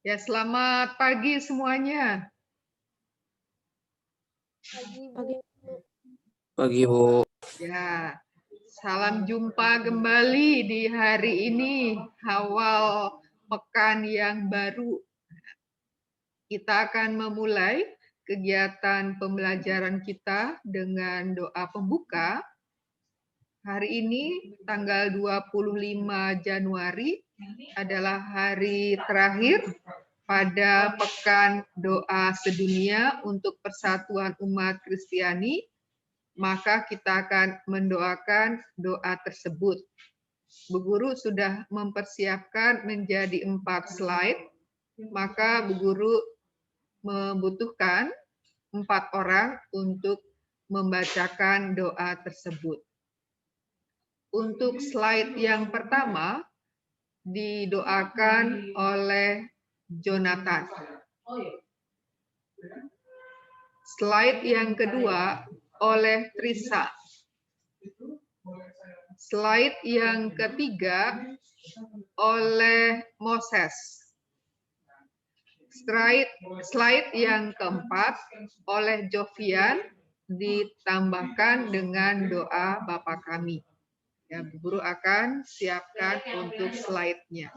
Ya, selamat pagi semuanya. Pagi, Bu. Ya, salam jumpa kembali di hari ini, awal pekan yang baru. Kita akan memulai kegiatan pembelajaran kita dengan doa pembuka. Hari ini, tanggal 25 Januari, adalah hari terakhir pada Pekan Doa Sedunia untuk Persatuan Umat Kristiani, maka kita akan mendoakan doa tersebut. Bu Guru sudah mempersiapkan menjadi 4 slide, maka Bu Guru membutuhkan 4 orang untuk membacakan doa tersebut. Untuk slide yang pertama, didoakan oleh Jonathan. Slide yang kedua oleh Trisa. Slide yang ketiga oleh Moses. Slide yang keempat oleh Jovian, ditambahkan dengan doa Bapa Kami. Ya, Bu Guru akan siapkan untuk slide-nya.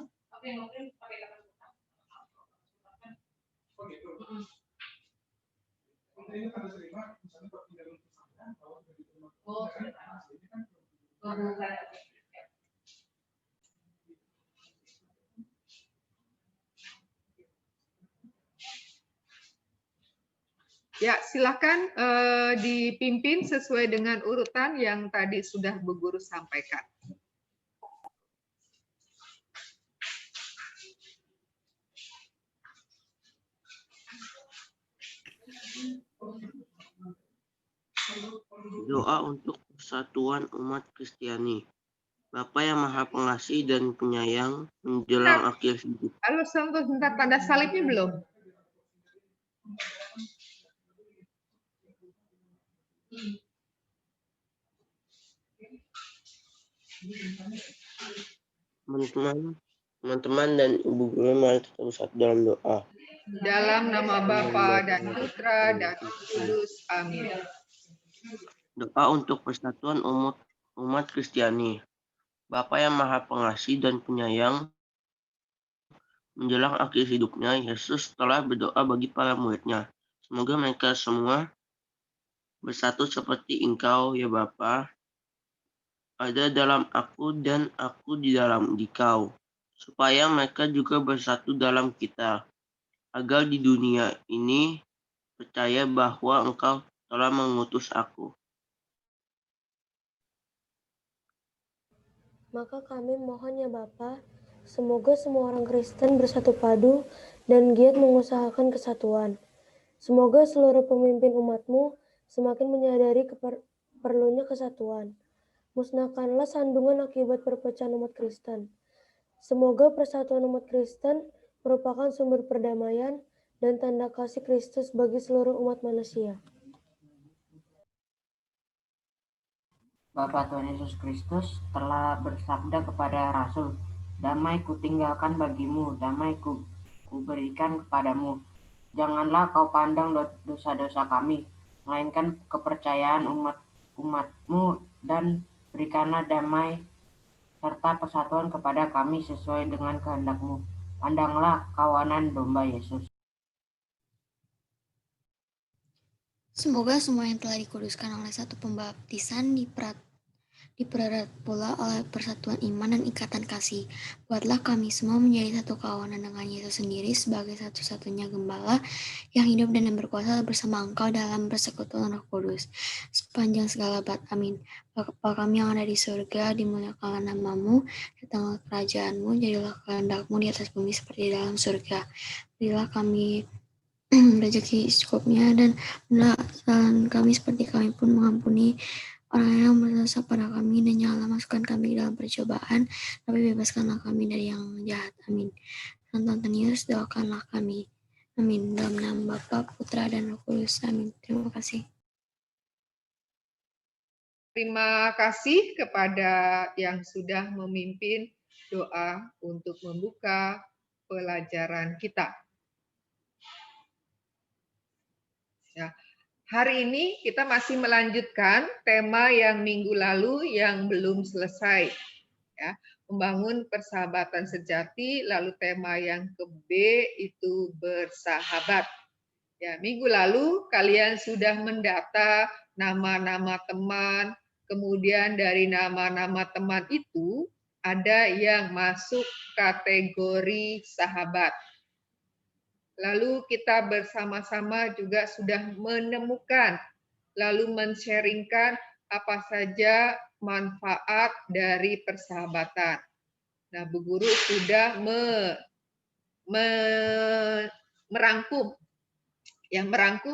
Ya, silakan dipimpin sesuai dengan urutan yang tadi sudah Bu Guru sampaikan. Doa untuk persatuan umat Kristiani. Bapa yang Maha Pengasih dan Penyayang, menjelang akhir hidup. Halo, sebentar, tanda salibnya belum? Teman-teman dan Ibu Guru mari terus dalam doa. Dalam nama Bapa dan Putra dan Roh Kudus. Amin. Doa untuk persatuan umat Kristiani. Bapa yang Maha Pengasih dan Penyayang, menjelang akhir hidupnya, Yesus telah berdoa bagi para muridnya. Semoga mereka semua bersatu seperti Engkau, ya Bapa, ada dalam aku dan aku di dalam Dikau, supaya mereka juga bersatu dalam kita, agar di dunia ini percaya bahwa Engkau telah mengutus aku. Maka kami mohon ya Bapa, semoga semua orang Kristen bersatu padu dan giat mengusahakan kesatuan. Semoga seluruh pemimpin umat-Mu semakin menyadari perlunya kesatuan. Musnahkanlah sandungan akibat perpecahan umat Kristen. Semoga persatuan umat Kristen merupakan sumber perdamaian dan tanda kasih Kristus bagi seluruh umat manusia. Bapa Tuhan Yesus Kristus telah bersabda kepada Rasul, "Damai kutinggalkan bagimu, damai kuberikan kepadamu. Janganlah kau pandang dosa-dosa kami, melainkan kepercayaan umatmu, dan berikanlah damai serta persatuan kepada kami sesuai dengan kehendak-Mu. Pandanglah kawanan domba Yesus." Semoga semua yang telah dikuduskan oleh satu pembaptisan dipererat pula oleh persatuan iman dan ikatan kasih. Buatlah kami semua menjadi satu kawanan dengan Yesus sendiri sebagai satu-satunya gembala yang hidup dan yang berkuasa bersama Engkau dalam persekutuan Roh Kudus sepanjang segala abad. Amin. Bapa kami yang ada di surga, dimuliakanlah nama-Mu, datanglah kerajaan-Mu, jadilah kehendak-Mu di atas bumi seperti di dalam surga. Berilah kami rezeki secukupnya dan kesalahan kami seperti kami pun mengampuni orang yang berdosa pada kami, dan janganlah masukkan kami dalam percobaan, tapi bebaskanlah kami dari yang jahat. Amin. Tuhan Yesus, doakanlah kami. Amin. Dalam nama Bapa, Putra, dan Roh Kudus. Amin. Terima kasih. Terima kasih kepada yang sudah memimpin doa untuk membuka pelajaran kita. Ya. Hari ini kita masih melanjutkan tema yang minggu lalu yang belum selesai. Ya, membangun persahabatan sejati, lalu tema yang ke-B itu bersahabat. Ya, minggu lalu kalian sudah mendata nama-nama teman, kemudian dari nama-nama teman itu ada yang masuk kategori sahabat. Lalu kita bersama-sama juga sudah menemukan, lalu men-sharingkan apa saja manfaat dari persahabatan. Nah, Bu Guru sudah merangkum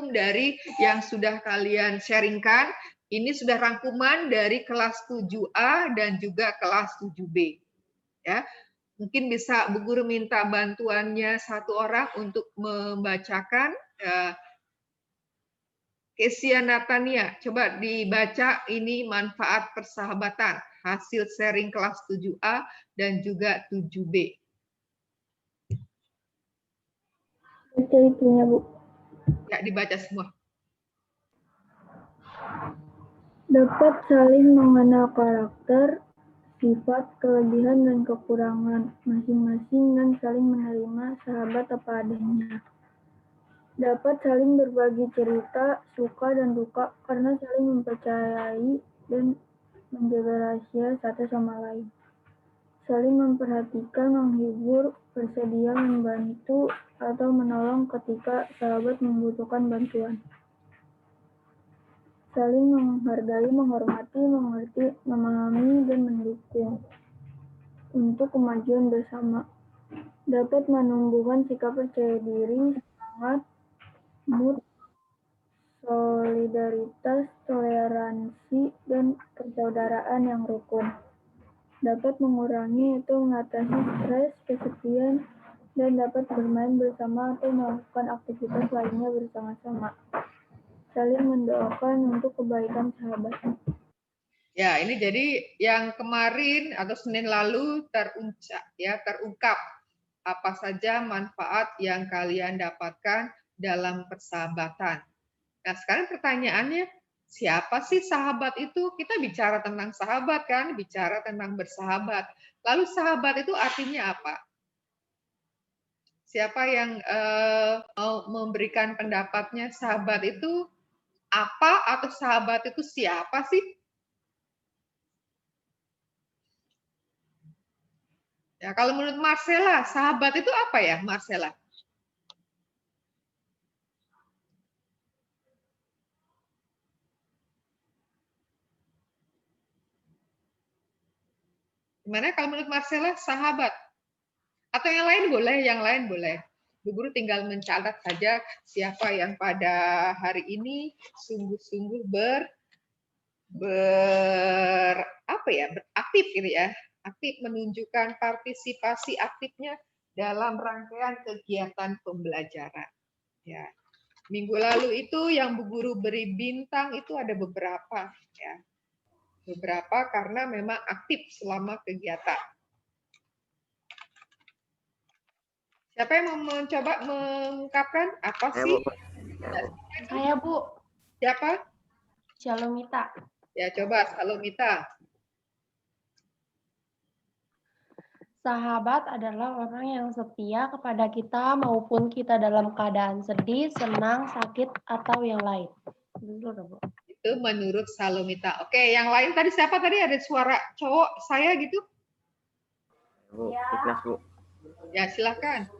dari yang sudah kalian sharingkan. Ini sudah rangkuman dari kelas 7A dan juga kelas 7B. Ya. Mungkin bisa Bu Guru minta bantuannya satu orang untuk membacakan. Kesia Natania, coba dibaca ini manfaat persahabatan, hasil sharing kelas 7A dan juga 7B. Baca itunya, Bu. Ya, dibaca semua. Dapat saling mengenal karakter, sifat, kelebihan, dan kekurangan masing-masing dan saling menerima sahabat apa adanya. Dapat saling berbagi cerita, suka dan duka karena saling mempercayai dan menjaga rahasia satu sama lain. Saling memperhatikan, menghibur, bersedia membantu atau menolong ketika sahabat membutuhkan bantuan. Saling menghargai, menghormati, mengerti, memahami, dan mendukung untuk kemajuan bersama. Dapat menumbuhkan sikap percaya diri, semangat, mood, solidaritas, toleransi, dan persaudaraan yang rukun. Dapat mengurangi atau mengatasi stres, kesepian, dan dapat bermain bersama atau melakukan aktivitas lainnya bersama-sama. Saling mendoakan untuk kebaikan sahabat. Ya, ini jadi yang kemarin atau Senin lalu terungkap apa saja manfaat yang kalian dapatkan dalam persahabatan. Nah, sekarang pertanyaannya, siapa sih sahabat itu? Kita bicara tentang sahabat kan, bicara tentang bersahabat. Lalu sahabat itu artinya apa? Siapa yang mau memberikan pendapatnya? Sahabat itu apa atau sahabat itu siapa sih? Ya, kalau menurut Marcella, sahabat itu apa ya, Marcella? Gimana kalau menurut Marcella, sahabat? Atau yang lain boleh. Bu Guru tinggal mencatat saja siapa yang pada hari ini sungguh-sungguh beraktif gitu ya, aktif menunjukkan partisipasi aktifnya dalam rangkaian kegiatan pembelajaran. Ya, minggu lalu itu yang Bu Guru beri bintang itu ada beberapa ya, beberapa karena memang aktif selama kegiatan. Siapa yang mau mencoba mengungkapkan apa sih? Saya, Bu. Siapa? Shalomita. Ya, coba Salomita. Sahabat adalah orang yang setia kepada kita maupun kita dalam keadaan sedih, senang, sakit, atau yang lain. Bu. Itu menurut Salomita. Oke, yang lain tadi siapa tadi? Ada suara cowok saya gitu? Bu, Ignas, Bu. Ya, silakan.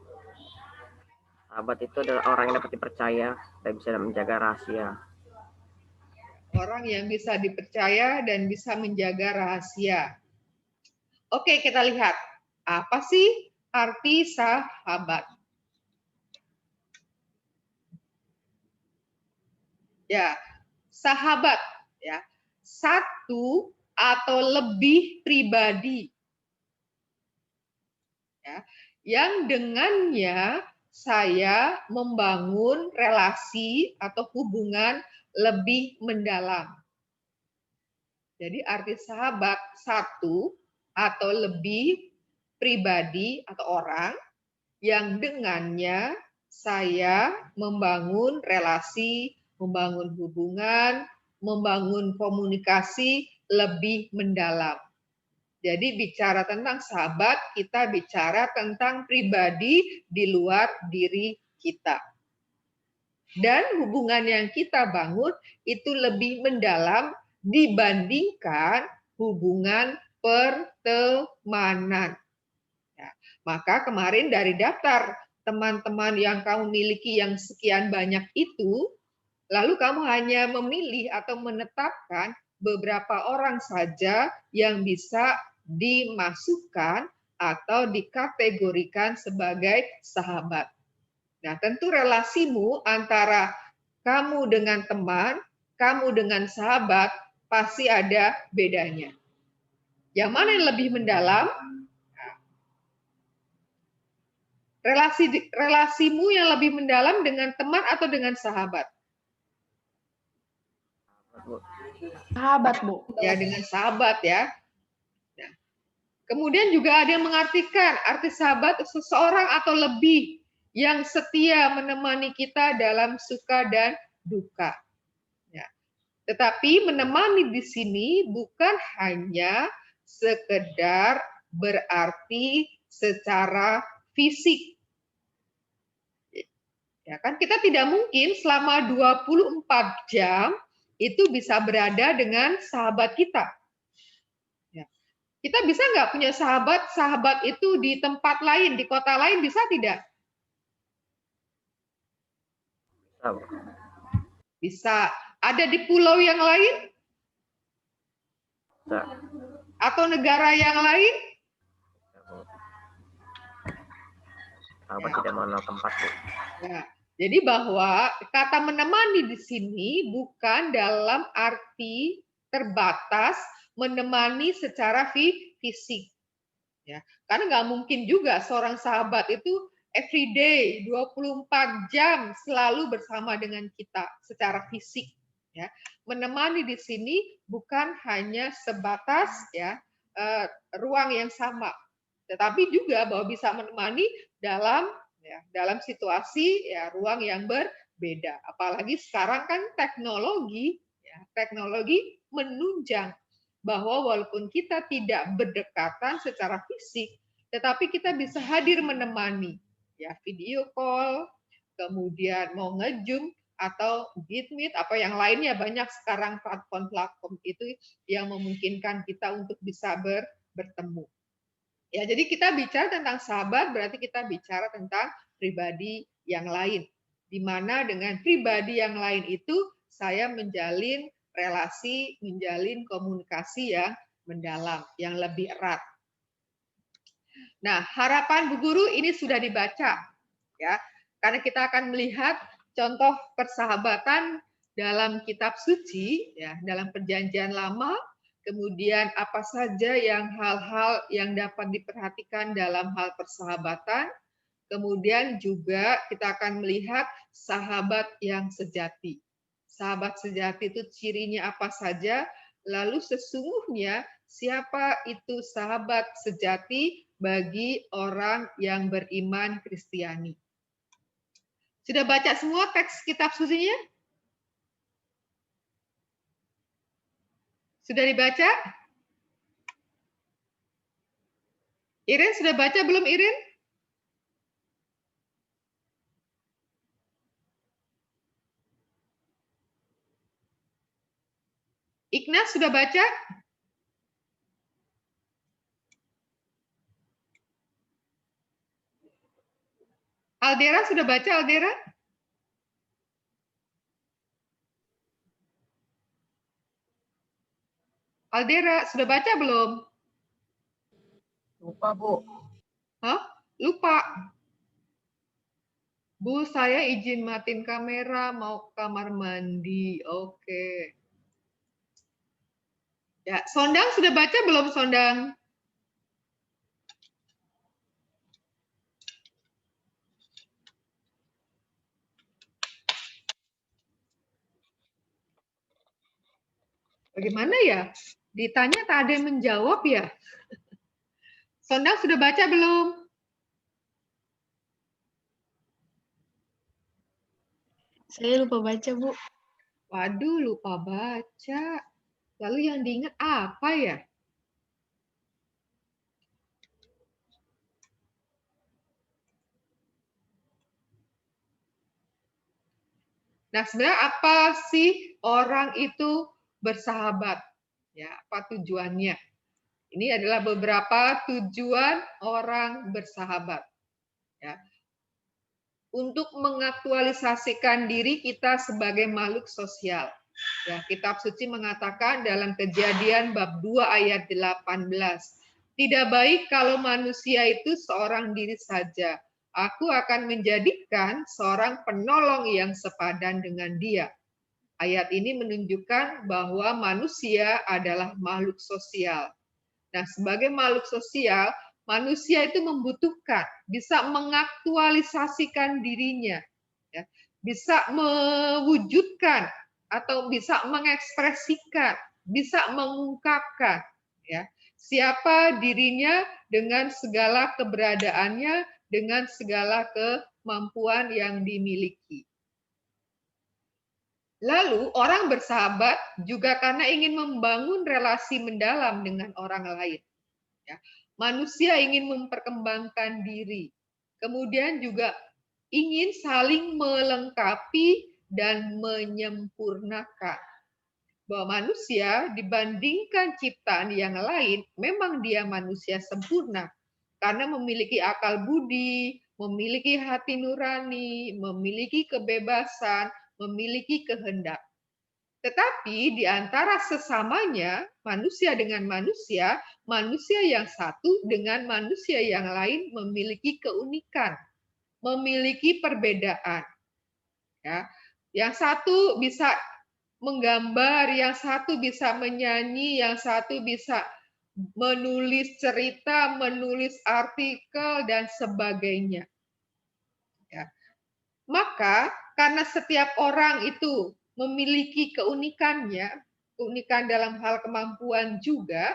Sahabat itu adalah orang yang dapat dipercaya dan bisa menjaga rahasia. Orang yang bisa dipercaya dan bisa menjaga rahasia. Oke, kita lihat. Apa sih arti sahabat? Ya, sahabat ya. Satu atau lebih pribadi. Ya, yang dengannya saya membangun relasi atau hubungan lebih mendalam. Jadi arti sahabat satu atau lebih pribadi atau orang yang dengannya saya membangun relasi, membangun hubungan, membangun komunikasi lebih mendalam. Jadi bicara tentang sahabat, kita bicara tentang pribadi di luar diri kita. Dan hubungan yang kita bangun itu lebih mendalam dibandingkan hubungan pertemanan. Ya, maka kemarin dari daftar teman-teman yang kamu miliki yang sekian banyak itu, lalu kamu hanya memilih atau menetapkan beberapa orang saja yang bisa dimasukkan atau dikategorikan sebagai sahabat. Nah, tentu relasimu antara kamu dengan teman, kamu dengan sahabat, pasti ada bedanya. Yang mana yang lebih mendalam? Relasimu yang lebih mendalam dengan teman atau dengan sahabat? Sahabat, Bu. Ya, dengan sahabat ya. Nah, kemudian juga ada yang mengartikan arti sahabat seseorang atau lebih yang setia menemani kita dalam suka dan duka. Ya. Tetapi menemani di sini bukan hanya sekedar berarti secara fisik. Ya kan kita tidak mungkin selama 24 jam itu bisa berada dengan sahabat kita. Ya. Kita bisa nggak punya sahabat itu di tempat lain, di kota lain, bisa tidak? Bisa. Ada di pulau yang lain? Bisa. Atau negara yang lain? Sahabat tidak mengenal tempat, Bu. Ya. Jadi bahwa kata menemani di sini bukan dalam arti terbatas menemani secara fisik. Ya. Karena nggak mungkin juga seorang sahabat itu everyday 24 jam selalu bersama dengan kita secara fisik. Ya. Menemani di sini bukan hanya sebatas ya ruang yang sama, tetapi juga bahwa bisa menemani dalam situasi ya ruang yang berbeda. Apalagi sekarang kan teknologi menunjang bahwa walaupun kita tidak berdekatan secara fisik, tetapi kita bisa hadir menemani, ya video call, kemudian mau nge-zoom atau Meet apa yang lainnya, banyak sekarang platform-platform itu yang memungkinkan kita untuk bisa bertemu. Ya, jadi kita bicara tentang sahabat berarti kita bicara tentang pribadi yang lain. Di mana dengan pribadi yang lain itu saya menjalin relasi, menjalin komunikasi yang mendalam, yang lebih erat. Nah, harapan Bu Guru ini sudah dibaca ya. Karena kita akan melihat contoh persahabatan dalam kitab suci ya, dalam Perjanjian Lama. Kemudian apa saja yang hal-hal yang dapat diperhatikan dalam hal persahabatan. Kemudian juga kita akan melihat sahabat yang sejati. Sahabat sejati itu cirinya apa saja, lalu sesungguhnya siapa itu sahabat sejati bagi orang yang beriman Kristiani. Sudah baca semua teks kitab sucinya? Sudah dibaca? Irin sudah baca belum, Irin? Ignas sudah baca? Aldera sudah baca, Aldera? Aldera sudah baca belum? Lupa, Bu. Hah? Lupa. Bu, saya izin matiin kamera, mau ke kamar mandi. Oke. Ya, Sondang sudah baca belum, Sondang? Bagaimana ya? Ditanya tak ada yang menjawab ya? Sondang sudah baca belum? Saya lupa baca, Bu. Waduh, lupa baca. Lalu yang diingat apa ya? Nah, sebenarnya apa sih orang itu bersahabat? Ya, apa tujuannya? Ini adalah beberapa tujuan orang bersahabat. Ya. Untuk mengaktualisasikan diri kita sebagai makhluk sosial. Ya, kitab suci mengatakan dalam Kejadian bab 2 ayat 18, tidak baik kalau manusia itu seorang diri saja. Aku akan menjadikan seorang penolong yang sepadan dengan dia. Ayat ini menunjukkan bahwa manusia adalah makhluk sosial. Nah, sebagai makhluk sosial, manusia itu membutuhkan, bisa mengaktualisasikan dirinya, ya, bisa mewujudkan atau bisa mengekspresikan, bisa mengungkapkan, ya, siapa dirinya dengan segala keberadaannya, dengan segala kemampuan yang dimiliki. Lalu orang bersahabat juga karena ingin membangun relasi mendalam dengan orang lain. Ya. Manusia ingin memperkembangkan diri, kemudian juga ingin saling melengkapi dan menyempurnakan. Bahwa manusia dibandingkan ciptaan yang lain, memang dia manusia sempurna karena memiliki akal budi, memiliki hati nurani, memiliki kebebasan, memiliki kehendak. Tetapi di antara sesamanya, manusia dengan manusia, manusia yang satu dengan manusia yang lain memiliki keunikan, memiliki perbedaan. Ya. Yang satu bisa menggambar, yang satu bisa menyanyi, yang satu bisa menulis cerita, menulis artikel, dan sebagainya. Ya. Maka karena setiap orang itu memiliki keunikannya, keunikan dalam hal kemampuan juga,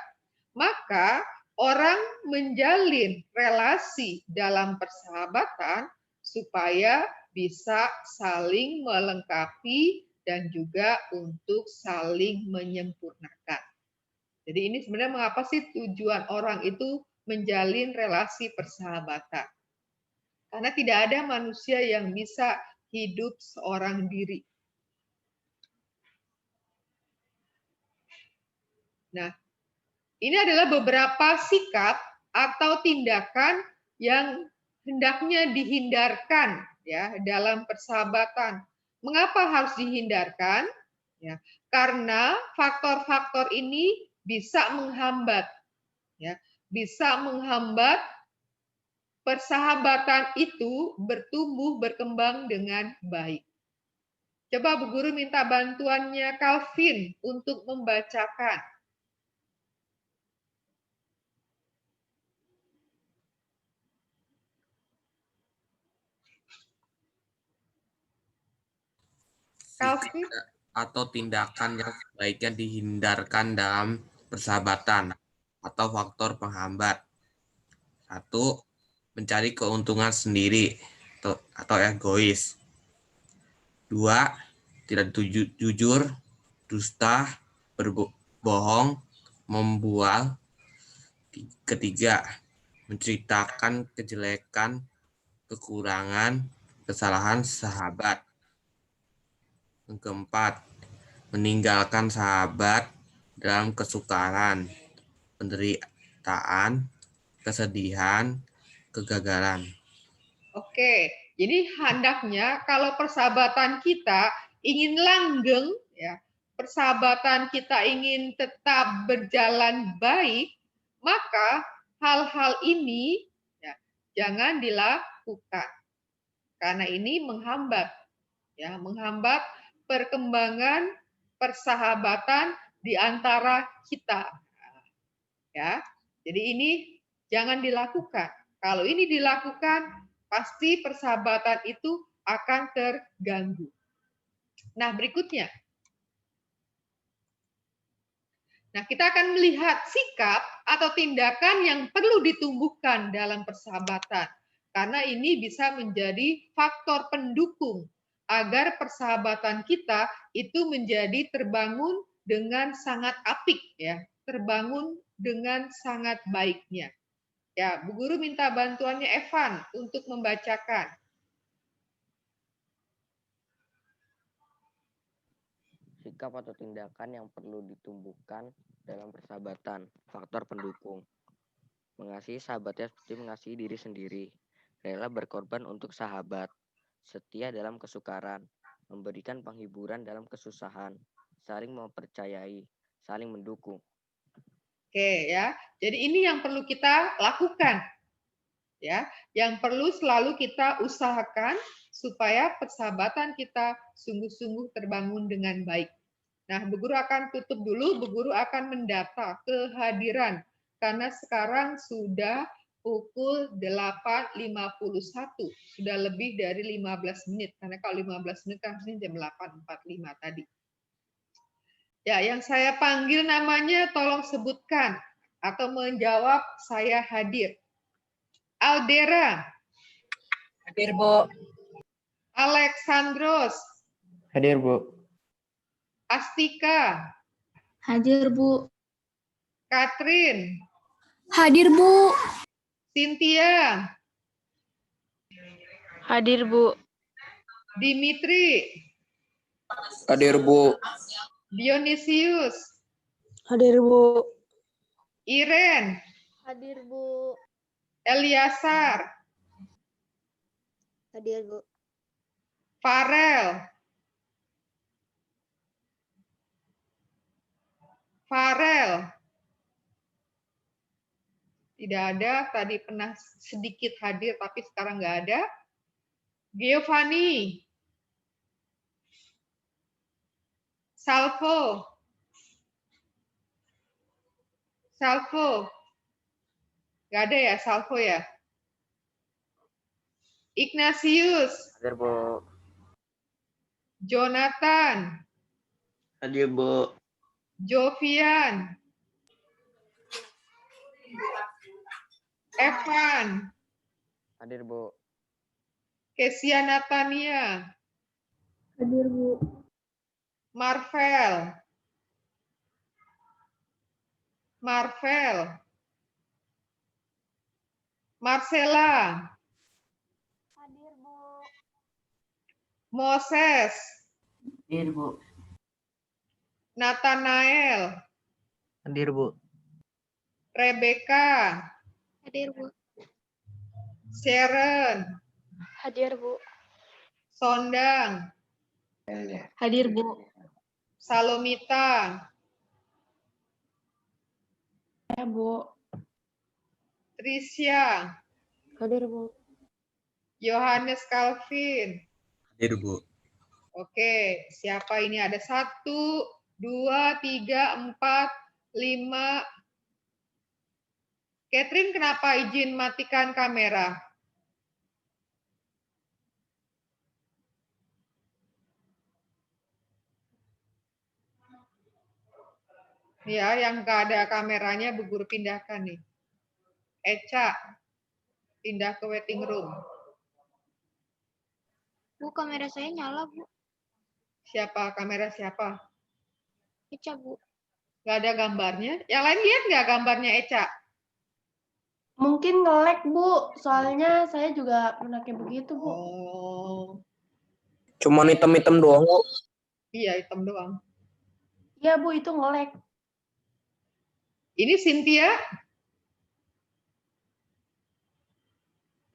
maka orang menjalin relasi dalam persahabatan supaya bisa saling melengkapi dan juga untuk saling menyempurnakan. Jadi ini sebenarnya mengapa sih tujuan orang itu menjalin relasi persahabatan? Karena tidak ada manusia yang bisa hidup seorang diri. Nah, ini adalah beberapa sikap atau tindakan yang hendaknya dihindarkan ya dalam persahabatan. Mengapa harus dihindarkan? Ya, karena faktor-faktor ini bisa menghambat, ya, bisa menghambat persahabatan itu bertumbuh berkembang dengan baik. Coba Bu Guru minta bantuannya Calvin untuk membacakan. Calvin? Atau tindakan yang sebaiknya dihindarkan dalam persahabatan atau faktor penghambat. 1. Mencari keuntungan sendiri atau egois. 2. Tidak jujur, dusta, berbohong, membual. 3. Menceritakan kejelekan, kekurangan, kesalahan sahabat. Yang keempat, meninggalkan sahabat dalam kesukaran, penderitaan, kesedihan, kegagalan. Oke, jadi hendaknya kalau persahabatan kita ingin langgeng, ya, persahabatan kita ingin tetap berjalan baik, maka hal-hal ini ya, jangan dilakukan. Karena ini menghambat, ya, menghambat perkembangan persahabatan di antara kita. Ya. Jadi ini jangan dilakukan. Kalau ini dilakukan, pasti persahabatan itu akan terganggu. Nah, berikutnya. Nah, kita akan melihat sikap atau tindakan yang perlu ditumbuhkan dalam persahabatan. Karena ini bisa menjadi faktor pendukung agar persahabatan kita itu menjadi terbangun dengan sangat apik ya, terbangun dengan sangat baiknya. Ya, Bu Guru minta bantuannya Evan untuk membacakan. Sikap atau tindakan yang perlu ditumbuhkan dalam persahabatan. Faktor pendukung. Mengasihi sahabatnya seperti mengasihi diri sendiri. Rela berkorban untuk sahabat. Setia dalam kesukaran. Memberikan penghiburan dalam kesusahan. Saling mempercayai. Saling mendukung. Oke ya. Jadi ini yang perlu kita lakukan. Ya, yang perlu selalu kita usahakan supaya persahabatan kita sungguh-sungguh terbangun dengan baik. Nah, Bu Guru akan tutup dulu, Bu Guru akan mendata kehadiran karena sekarang sudah pukul 8.51, sudah lebih dari 15 menit, karena kalau 15 menit kan harusnya jam 8.45 tadi. Ya, yang saya panggil namanya tolong sebutkan atau menjawab saya hadir. Aldera. Hadir, Bu. Alexandros. Hadir, Bu. Astika. Hadir, Bu. Katrin. Hadir, Bu. Cynthia. Hadir, Bu. Dimitri. Hadir, Bu. Dionysius. Hadir, Bu. Iren. Hadir, Bu. Eliasar. Hadir, Bu. Farel. Farel. Tidak ada, tadi pernah sedikit hadir tapi sekarang nggak ada. Giovanni. Salvo. Salvo. Nggak ada ya, Salvo ya? Ignatius. Hadir, Bu. Jonathan. Hadir, Bu. Jovian. Evan. Hadir, Bu. Kesia Natania. Hadir, Bu. Marvel. Marvel. Marcella. Hadir, Bu. Moses. Hadir, Bu. Nathanael. Hadir, Bu. Rebecca. Hadir, Bu. Sharon. Hadir, Bu. Sondang. Hadir, Bu. Salomita. Ya, Bu. Tricia. Hadir, Bu. Yohanes Calvin. Hadir, Bu. Oke, siapa ini? Ada 1, 2, 3, 4, 5. Catherine, kenapa izin matikan kamera? Ya, yang nggak ada kameranya, Bu Guru pindahkan nih. Eca, pindah ke waiting room. Bu, kamera saya nyala, Bu. Siapa? Kamera siapa? Eca, Bu. Nggak ada gambarnya. Yang lain lihat nggak gambarnya Eca? Mungkin nge-lag, Bu. Soalnya saya juga pernah kayak begitu, Bu. Oh, Cuma hitam-hitam doang, Bu. iya hitam doang. Iya, Bu, itu nge-lag. Ini Cynthia.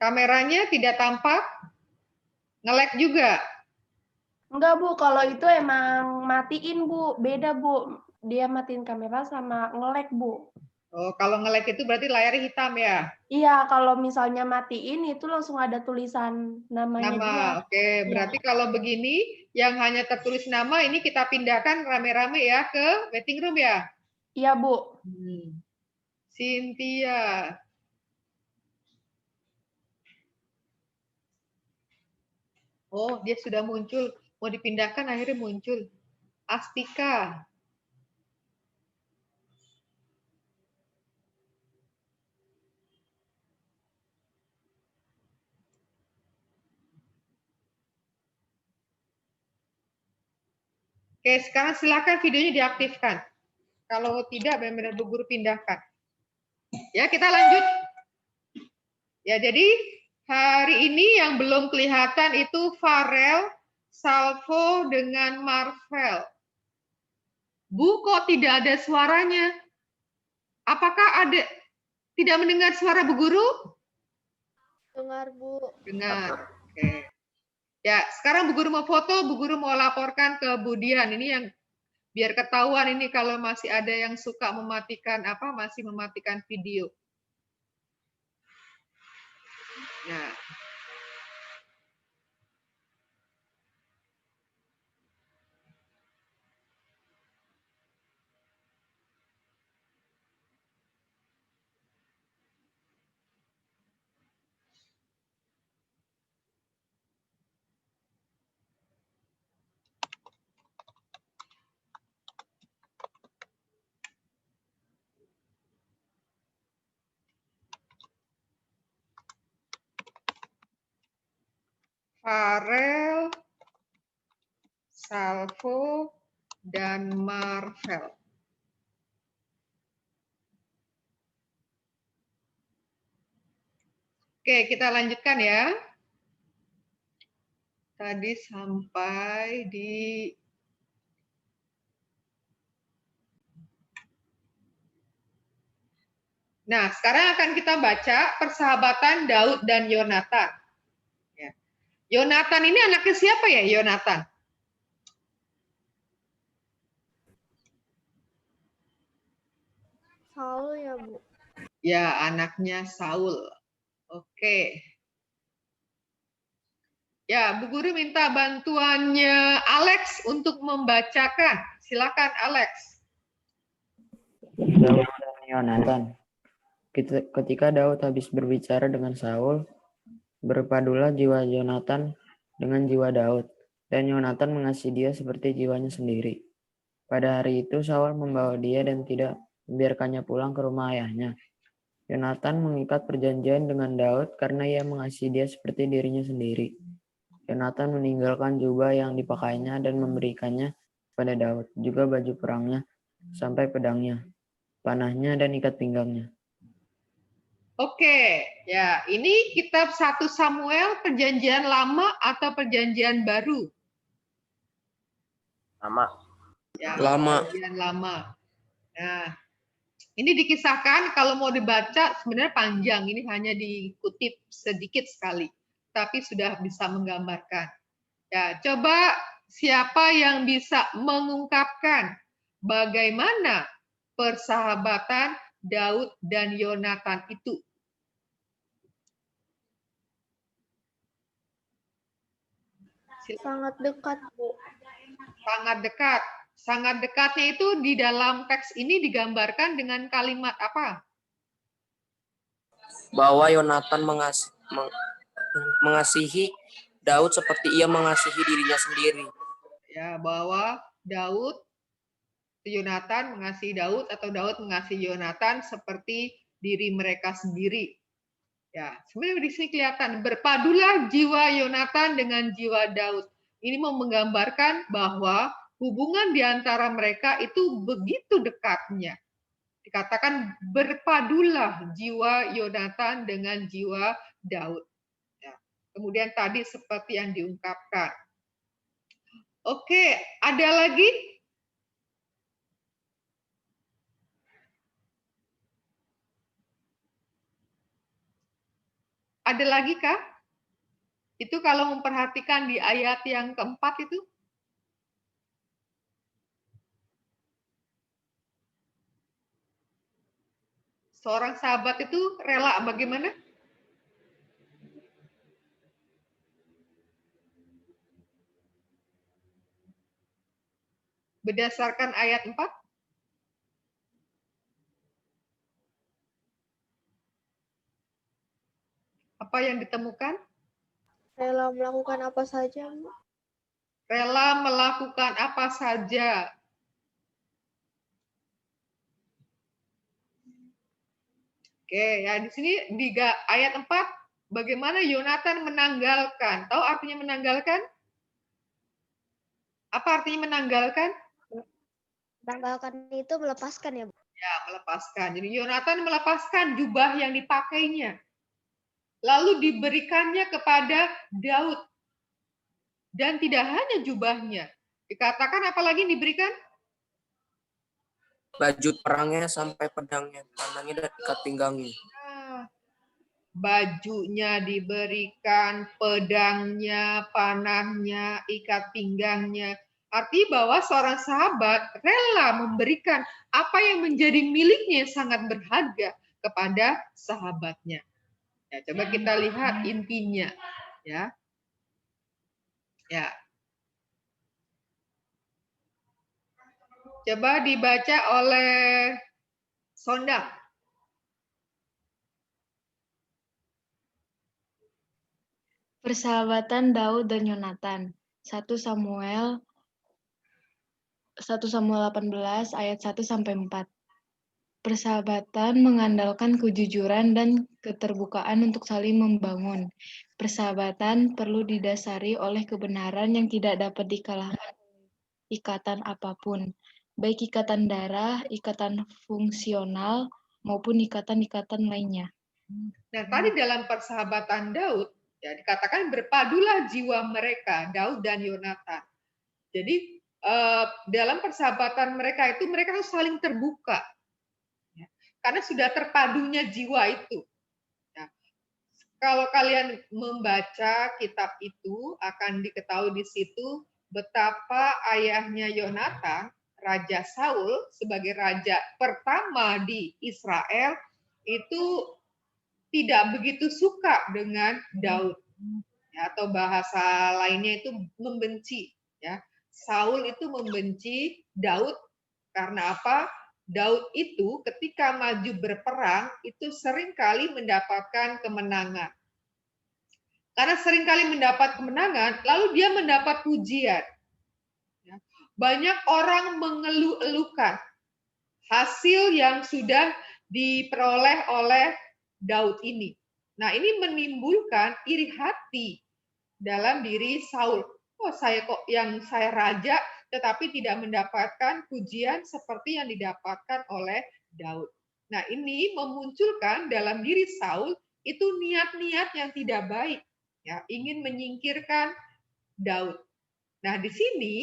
Kameranya tidak tampak. Nge-lag juga. Enggak, Bu. Kalau itu emang matiin, Bu. Beda, Bu. Dia matiin kamera sama nge-lag, Bu. Oh, kalau nge-lag itu berarti layarnya hitam ya? Iya, kalau misalnya matiin itu langsung ada tulisan namanya dia. Nama, oke. Berarti kalau begini, yang hanya tertulis nama, ini kita pindahkan rame-rame ya ke waiting room ya? Iya, Bu. Cynthia. Oh, dia sudah muncul. Mau dipindahkan, akhirnya muncul. Astika. Oke, sekarang silakan videonya diaktifkan. Kalau tidak, benar-benar Bu Guru pindahkan. Ya, kita lanjut. Ya, jadi hari ini yang belum kelihatan itu Farel, Salvo dengan Marvel. Bu, kok tidak ada suaranya? Apakah ada tidak mendengar suara Bu Guru? Dengar, Bu. Dengar. Oke. Ya, sekarang Bu Guru mau foto, Bu Guru mau laporkan ke Bu Dian. Ini yang biar ketahuan ini kalau masih ada yang suka mematikan masih mematikan video. Nah, Farel, Salvo, dan Marvel. Oke, kita lanjutkan ya. Tadi sampai di Nah, sekarang akan kita baca persahabatan Daud dan Yonatan. Ya. Yonatan ini anaknya siapa ya, Yonatan? Saul ya, Bu. Ya, anaknya Saul. Oke. Ya, Bu Guru minta bantuannya Alex untuk membacakan. Silakan, Alex. Daud dan Yonatan. Ketika Daud habis berbicara dengan Saul, berpadulah jiwa Yonatan dengan jiwa Daud, dan Yonatan mengasihi dia seperti jiwanya sendiri. Pada hari itu Saul membawa dia dan tidak membiarkannya pulang ke rumah ayahnya. Yonatan mengikat perjanjian dengan Daud karena ia mengasihi dia seperti dirinya sendiri. Yonatan meninggalkan jubah yang dipakainya dan memberikannya kepada Daud, juga baju perangnya, sampai pedangnya, panahnya, dan ikat pinggangnya. Oke, ya ini kitab 1 Samuel perjanjian lama atau perjanjian baru? Lama. Ya, Lama. perjanjian lama. Nah, ini dikisahkan kalau mau dibaca sebenarnya panjang, ini hanya dikutip sedikit sekali, tapi sudah bisa menggambarkan. Ya, coba siapa yang bisa mengungkapkan bagaimana persahabatan Daud dan Yonatan itu? Sangat dekat, Bu. Sangat dekat. Sangat dekatnya itu di dalam teks ini digambarkan dengan kalimat apa? Bahwa Yonatan mengasihi Daud seperti ia mengasihi dirinya sendiri. Ya, bahwa Yonatan mengasihi Daud atau Daud mengasihi Yonatan seperti diri mereka sendiri. Ya, sebenarnya di sini kelihatan berpadulah jiwa Yonatan dengan jiwa Daud. Ini mau menggambarkan bahwa hubungan di antara mereka itu begitu dekatnya. Dikatakan berpadulah jiwa Yonatan dengan jiwa Daud. Ya. Kemudian tadi seperti yang diungkapkan. Oke, ada lagi? Ada lagi kah? Itu kalau memperhatikan di ayat yang keempat itu. Seorang sahabat itu rela bagaimana? Berdasarkan ayat 4. Apa yang ditemukan? Rela melakukan apa saja, Bu. Rela melakukan apa saja. Oke, ya di sini di ayat 4 bagaimana Yonatan menanggalkan? Tahu artinya menanggalkan? Apa artinya menanggalkan? Menanggalkan itu melepaskan ya, Bu? Ya, melepaskan. Jadi Yonatan melepaskan jubah yang dipakainya. Lalu diberikannya kepada Daud. Dan tidak hanya jubahnya. Dikatakan apalagi diberikan? Baju perangnya sampai pedangnya, panahnya dan ikat pinggangnya. Nah, bajunya diberikan, pedangnya, panahnya, ikat pinggangnya. Artinya bahwa seorang sahabat rela memberikan apa yang menjadi miliknya yang sangat berharga kepada sahabatnya. Ya, coba kita lihat intinya, ya. Ya. Coba dibaca oleh Sondang. Persahabatan Daud dan Yonatan. 1 Samuel 18 ayat 1 sampai 4. Persahabatan mengandalkan kejujuran dan keterbukaan untuk saling membangun. Persahabatan perlu didasari oleh kebenaran yang tidak dapat dikalahkan ikatan apapun, baik ikatan darah, ikatan fungsional, maupun ikatan-ikatan lainnya. Nah, tadi dalam persahabatan Daud, ya dikatakan berpadulah jiwa mereka, Daud dan Yonatan. Jadi dalam persahabatan mereka itu mereka harus saling terbuka, ya, karena sudah terpadunya jiwa itu. Ya. Kalau kalian membaca kitab itu akan diketahui di situ betapa ayahnya Yonatan, Raja Saul sebagai raja pertama di Israel itu tidak begitu suka dengan Daud, ya, atau bahasa lainnya itu membenci. Ya. Saul itu membenci Daud karena apa? Daud itu ketika maju berperang itu seringkali mendapatkan kemenangan. Karena seringkali mendapat kemenangan, lalu dia mendapat pujian. Ya. Banyak orang mengeluh-elukan hasil yang sudah diperoleh oleh Daud ini. Nah, ini menimbulkan iri hati dalam diri Saul. Oh, saya raja, tetapi tidak mendapatkan pujian seperti yang didapatkan oleh Daud. Nah, ini memunculkan dalam diri Saul itu niat-niat yang tidak baik, ya, ingin menyingkirkan Daud. Nah, di sini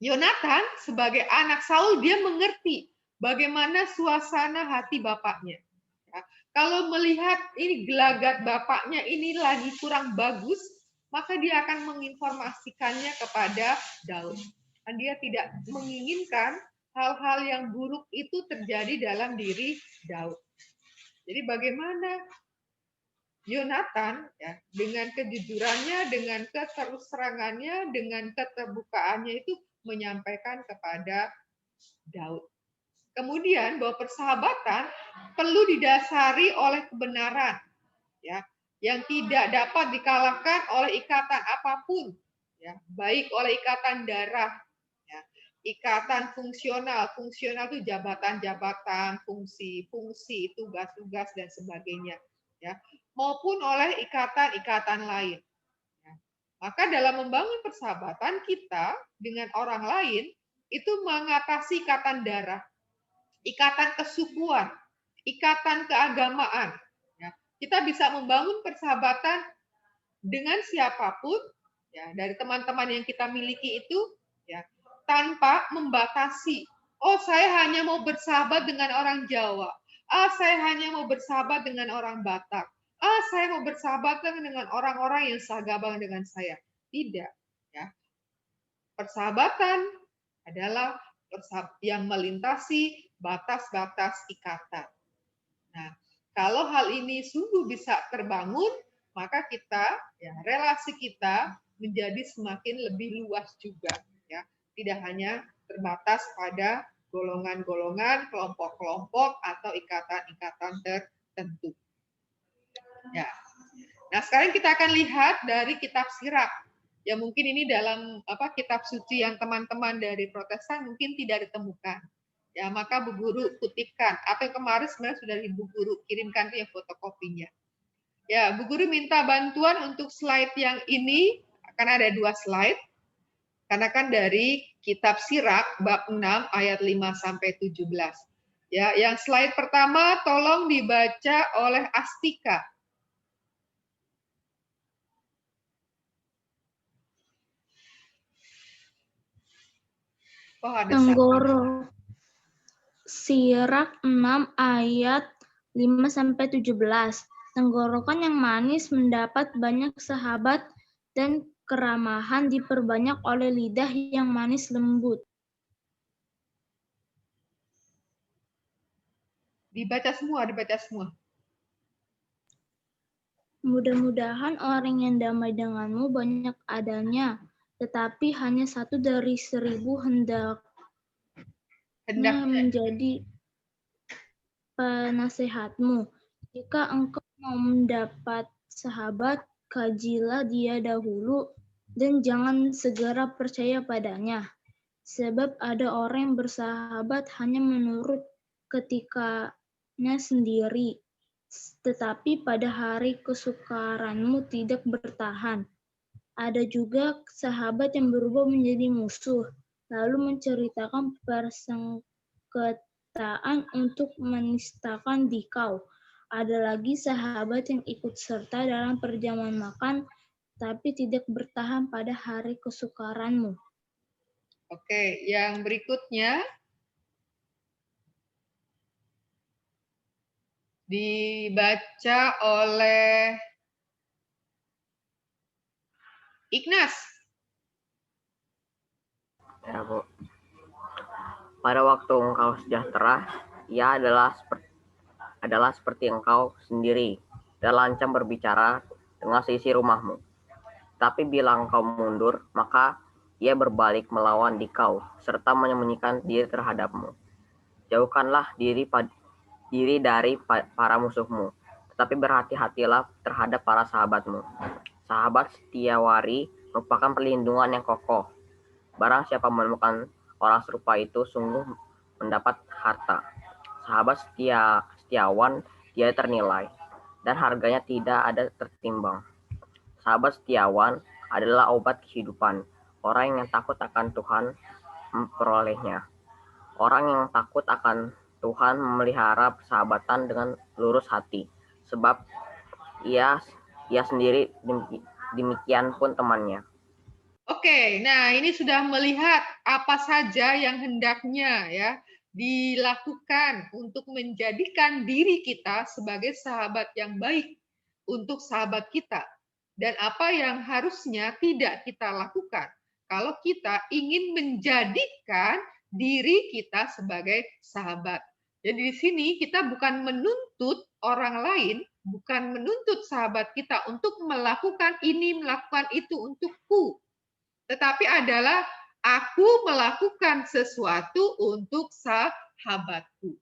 Yonatan sebagai anak Saul dia mengerti bagaimana suasana hati bapaknya. Ya, kalau melihat ini gelagat bapaknya ini lagi kurang bagus, maka dia akan menginformasikannya kepada Daud. Dan dia tidak menginginkan hal-hal yang buruk itu terjadi dalam diri Daud. Jadi bagaimana Yonatan, ya, dengan kejujurannya, dengan keterus-terangannya, dengan keterbukaannya itu menyampaikan kepada Daud. Kemudian bahwa persahabatan perlu didasari oleh kebenaran, ya, yang tidak dapat dikalahkan oleh ikatan apapun, ya, baik oleh ikatan darah, ya, ikatan fungsional. Fungsional itu jabatan-jabatan, fungsi-fungsi, tugas-tugas dan sebagainya, ya, maupun oleh ikatan-ikatan lain. Ya. Maka dalam membangun persahabatan kita dengan orang lain itu mengatasi ikatan darah, ikatan kesukuan, ikatan keagamaan. Ya. Kita bisa membangun persahabatan dengan siapapun, ya, dari teman-teman yang kita miliki itu, ya, tanpa membatasi. Oh, saya hanya mau bersahabat dengan orang Jawa. Saya hanya mau bersahabat dengan orang Batak. Saya mau bersahabat dengan orang-orang yang seagama dengan saya. Tidak, ya. Persahabatan adalah yang melintasi batas-batas ikatan. Nah, kalau hal ini sungguh bisa terbangun, maka kita, ya, relasi kita menjadi semakin lebih luas juga, ya. Tidak hanya terbatas pada golongan-golongan, kelompok-kelompok atau ikatan-ikatan tertentu. Ya. Nah, sekarang kita akan lihat dari kitab Sirach. Ya, mungkin ini dalam kitab suci yang teman-teman dari Protestan mungkin tidak ditemukan. Ya, maka Bu Guru kutipkan. Apa yang kemarin sebenarnya sudah Ibu Guru kirimkan ya fotokopinya. Ya, Bu Guru minta bantuan untuk slide yang ini, akan ada 2 slide. Karena kan dari kitab Sirak bab 6 ayat 5 sampai 17. Ya, yang slide pertama tolong dibaca oleh Astika. Oh, ada Tenggorok. Sirak 6 ayat 5 sampai 17. Tenggorokan yang manis mendapat banyak sahabat dan keramahan diperbanyak oleh lidah yang manis lembut. Dibaca semua, dibaca semua. Mudah-mudahan orang yang damai denganmu banyak adanya, tetapi hanya 1 dari 1000 hendaknya menjadi penasehatmu. Jika engkau mau mendapat sahabat, kajilah dia dahulu dan jangan segera percaya padanya. Sebab ada orang yang bersahabat hanya menurut ketikanya sendiri, tetapi pada hari kesukaranmu tidak bertahan. Ada juga sahabat yang berubah menjadi musuh, lalu menceritakan persengketaan untuk menistakan dikau. Ada lagi sahabat yang ikut serta dalam perjamuan makan, tapi tidak bertahan pada hari kesukaranmu. Oke, yang berikutnya dibaca oleh Ignas. Ya, Bu. Pada waktu engkau sejahtera, ia adalah seperti engkau sendiri dan lancang berbicara dengan seisi rumahmu. Tapi bila engkau mundur, maka ia berbalik melawan dikau, serta menyembunyikan diri terhadapmu. Jauhkanlah diri dari para musuhmu, tetapi berhati-hatilah terhadap para sahabatmu. Sahabat setiawari merupakan perlindungan yang kokoh. Barang siapa menemukan orang serupa itu sungguh mendapat harta. Sahabat setiawan dia ternilai, dan harganya tidak ada tertimbang. Sahabat setiawan adalah obat kehidupan. Orang yang takut akan Tuhan memperolehnya. Orang yang takut akan Tuhan memelihara persahabatan dengan lurus hati, sebab ia sendiri demikian pun temannya. Oke, nah ini sudah melihat apa saja yang hendaknya ya dilakukan untuk menjadikan diri kita sebagai sahabat yang baik untuk sahabat kita. Dan apa yang harusnya tidak kita lakukan kalau kita ingin menjadikan diri kita sebagai sahabat. Jadi di sini kita bukan menuntut orang lain, bukan menuntut sahabat kita untuk melakukan ini, melakukan itu untukku. Tetapi adalah aku melakukan sesuatu untuk sahabatku.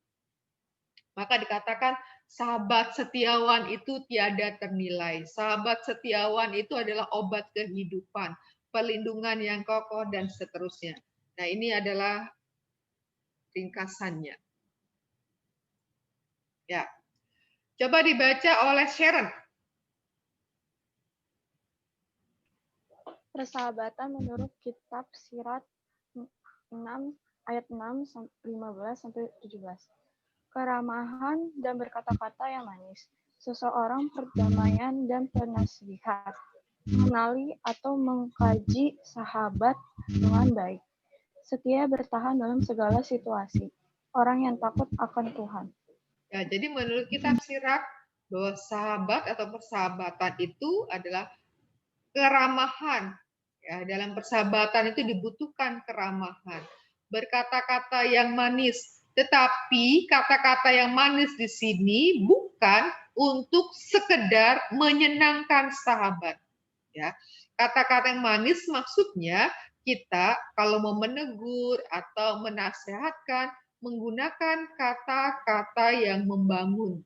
Maka dikatakan sahabat setiawan itu tiada ternilai. Sahabat setiawan itu adalah obat kehidupan, perlindungan yang kokoh, dan seterusnya. Nah, ini adalah ringkasannya. Ya. Coba dibaca oleh Sharon. Persahabatan menurut kitab Sirat 6 ayat 6 15 sampai 17. Keramahan dan berkata-kata yang manis, seseorang perdamaian dan penasihat, mengenali atau mengkaji sahabat dengan baik, setia bertahan dalam segala situasi, orang yang takut akan Tuhan. Ya, jadi menurut kitab Sirak bahwa sahabat atau persahabatan itu adalah keramahan. Ya, dalam persahabatan itu dibutuhkan keramahan, berkata-kata yang manis. Tetapi kata-kata yang manis di sini bukan untuk sekedar menyenangkan sahabat. Ya, kata-kata yang manis maksudnya kita kalau mau menegur atau menasehatkan menggunakan kata-kata yang membangun.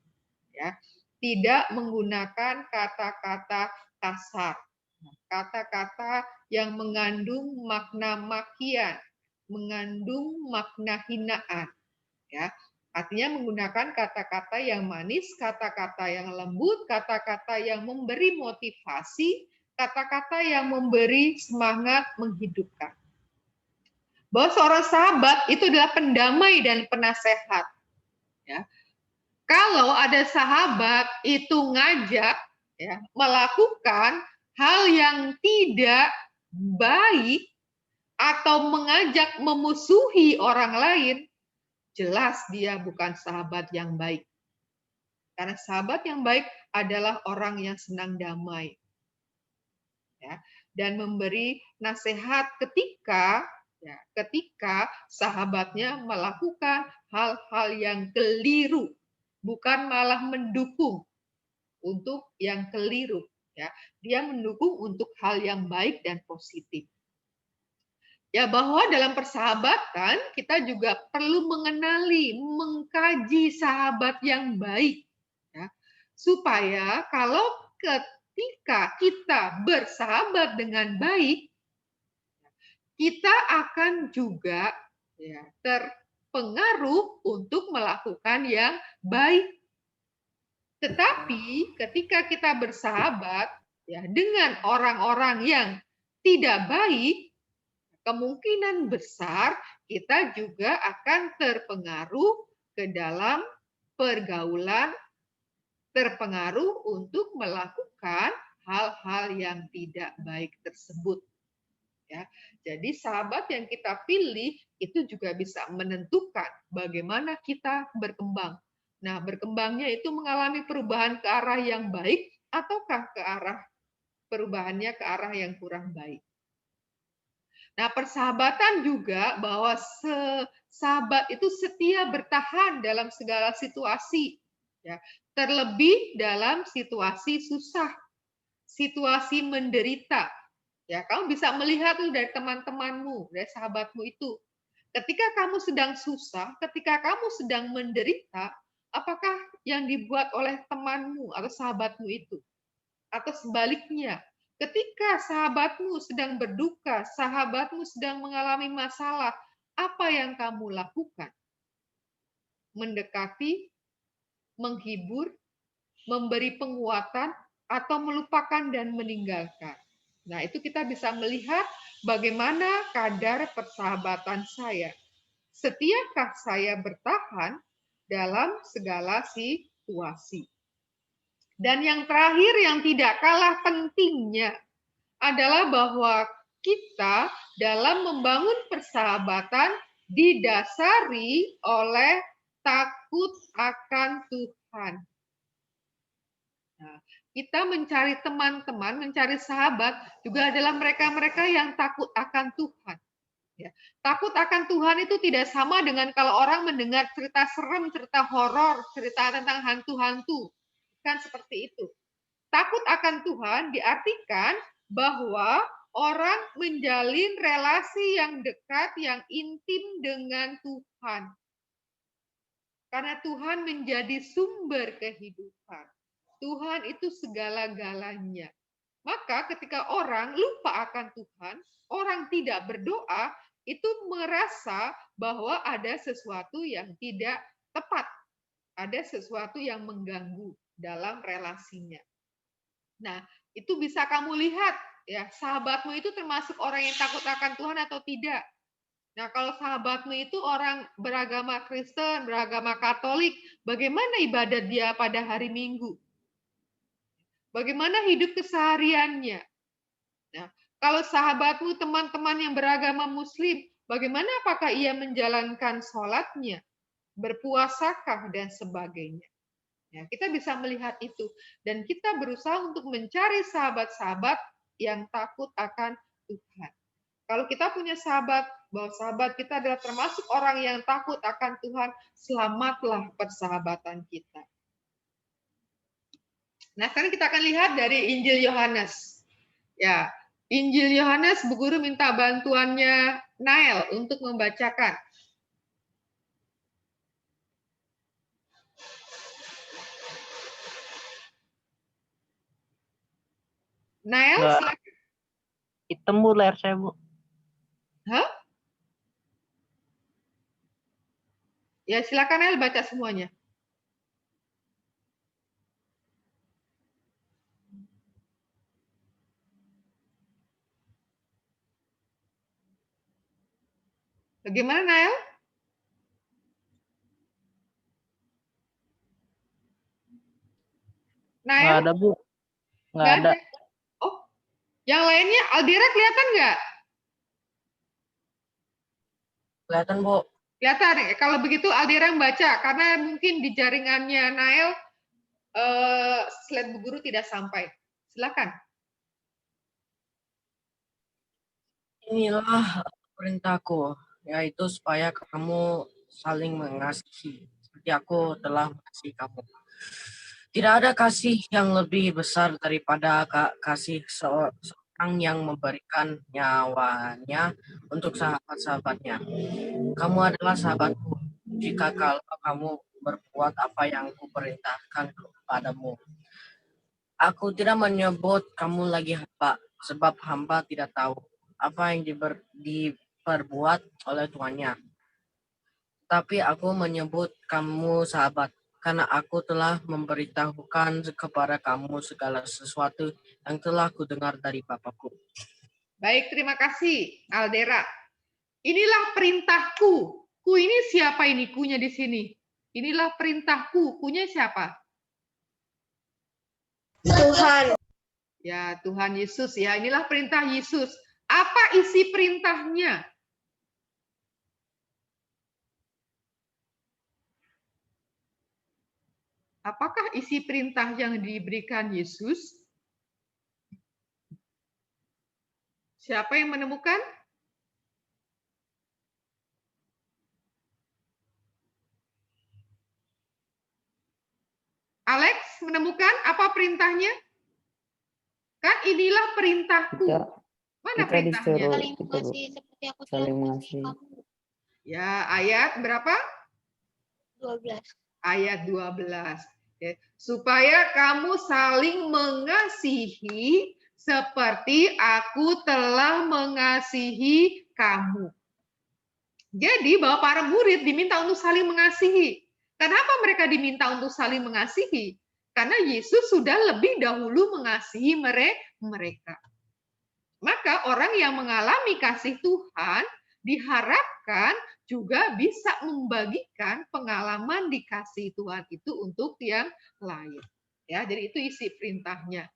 Ya, tidak menggunakan kata-kata kasar. Kata-kata yang mengandung makna makian, mengandung makna hinaan. Ya, artinya menggunakan kata-kata yang manis, kata-kata yang lembut, kata-kata yang memberi motivasi, kata-kata yang memberi semangat menghidupkan. bahwa seorang sahabat itu adalah pendamai dan penasehat. Ya. Kalau ada sahabat itu ngajak ya, melakukan hal yang tidak baik atau mengajak memusuhi orang lain, jelas dia bukan sahabat yang baik. Karena sahabat yang baik adalah orang yang senang damai. Ya, dan memberi nasihat ketika sahabatnya melakukan hal-hal yang keliru, bukan malah mendukung untuk yang keliru. Ya, dia mendukung untuk hal yang baik dan positif. Ya, bahwa dalam persahabatan kita juga perlu mengenali, mengkaji sahabat yang baik, ya, supaya kalau ketika kita bersahabat dengan baik, kita akan juga ya, terpengaruh untuk melakukan yang baik. Tetapi ketika kita bersahabat ya, dengan orang-orang yang tidak baik, kemungkinan besar kita juga akan terpengaruh ke dalam pergaulan, terpengaruh untuk melakukan hal-hal yang tidak baik tersebut. Ya, jadi sahabat yang kita pilih itu juga bisa menentukan bagaimana kita berkembang. Nah, berkembangnya itu mengalami perubahan ke arah yang baik ataukah ke arah perubahannya ke arah yang kurang baik. Nah, persahabatan juga bahwa sahabat itu setia bertahan dalam segala situasi, ya. Terlebih dalam situasi susah, situasi menderita. Ya, kamu bisa melihat tuh dari teman-temanmu, dari sahabatmu itu. Ketika kamu sedang susah, ketika kamu sedang menderita, apakah yang dibuat oleh temanmu atau sahabatmu itu? Atau sebaliknya, ketika sahabatmu sedang berduka, sahabatmu sedang mengalami masalah, apa yang kamu lakukan? Mendekati, menghibur, memberi penguatan, atau melupakan dan meninggalkan. Nah, itu kita bisa melihat bagaimana kadar persahabatan saya. Setiakah saya bertahan dalam segala situasi? Dan yang terakhir yang tidak kalah pentingnya adalah bahwa kita dalam membangun persahabatan didasari oleh takut akan Tuhan. Nah, kita mencari teman-teman, mencari sahabat juga adalah mereka-mereka yang takut akan Tuhan. Ya. Takut akan Tuhan itu tidak sama dengan kalau orang mendengar cerita serem, cerita horor, cerita tentang hantu-hantu. Kan seperti itu. Takut akan Tuhan diartikan bahwa orang menjalin relasi yang dekat, yang intim dengan Tuhan. Karena Tuhan menjadi sumber kehidupan. Tuhan itu segala-galanya. Maka ketika orang lupa akan Tuhan, orang tidak berdoa, itu merasa bahwa ada sesuatu yang tidak tepat. Ada sesuatu yang mengganggu dalam relasinya. Nah, itu bisa kamu lihat, ya, sahabatmu itu termasuk orang yang takut akan Tuhan atau tidak. Nah, kalau sahabatmu itu orang beragama Kristen, beragama Katolik, bagaimana ibadat dia pada hari Minggu? Bagaimana hidup kesehariannya? Nah, kalau sahabatmu teman-teman yang beragama Muslim, bagaimana apakah ia menjalankan sholatnya, berpuasakah, dan sebagainya? Ya, kita bisa melihat itu. Dan kita berusaha untuk mencari sahabat-sahabat yang takut akan Tuhan. Kalau kita punya sahabat, bahwa sahabat kita adalah termasuk orang yang takut akan Tuhan, selamatlah persahabatan kita. Nah, sekarang kita akan lihat dari Injil Yohanes. Ya, Injil Yohanes, Bu Guru minta bantuannya Nael untuk membacakan. Nael, silakan. Hitam Bu layar saya Bu. Hah? Ya, silakan Nael baca semuanya. Bagaimana, Nael? Nggak Nael? ada, Bu. Nggak Nggak ada. ada. Oh, yang lainnya Aldira kelihatan nggak? Kelihatan, Bu. Kelihatan. Kalau begitu Aldira yang baca, karena mungkin di jaringannya Nael slide Bu Guru tidak sampai. Silakan. Inilah perintahku, yaitu supaya kamu saling mengasihi, seperti aku telah mengasihi kamu. Tidak ada kasih yang lebih besar daripada kasih seorang yang memberikan nyawanya untuk sahabat-sahabatnya. Kamu adalah sahabatku jika kalau kamu berbuat apa yang kuperintahkan kepadamu. Aku tidak menyebut kamu lagi hamba, sebab hamba tidak tahu apa yang diperbuat oleh tuannya. Tapi aku menyebut kamu sahabat, karena aku telah memberitahukan kepada kamu segala sesuatu yang telah kudengar dari Bapakku. Baik, terima kasih, Aldera. Inilah perintahku. Ku ini siapa ini? Kunya di sini. Inilah perintahku. Kunya siapa? Tuhan. Ya, Tuhan Yesus ya. Inilah perintah Yesus. Apa isi perintahnya? Apakah isi perintah yang diberikan Yesus? Siapa yang menemukan? Alex menemukan apa perintahnya? Kan inilah perintahku. Mana Kita perintahnya? disuruh saling mengasihi. Ya, ayat berapa? 12. Ayat 12. Oke. Supaya kamu saling mengasihi seperti aku telah mengasihi kamu. Jadi bahwa para murid diminta untuk saling mengasihi. Kenapa mereka diminta untuk saling mengasihi? Karena Yesus sudah lebih dahulu mengasihi mereka. Maka orang yang mengalami kasih Tuhan diharapkan juga bisa membagikan pengalaman dikasih Tuhan itu untuk yang lain. Ya, jadi itu isi perintahnya.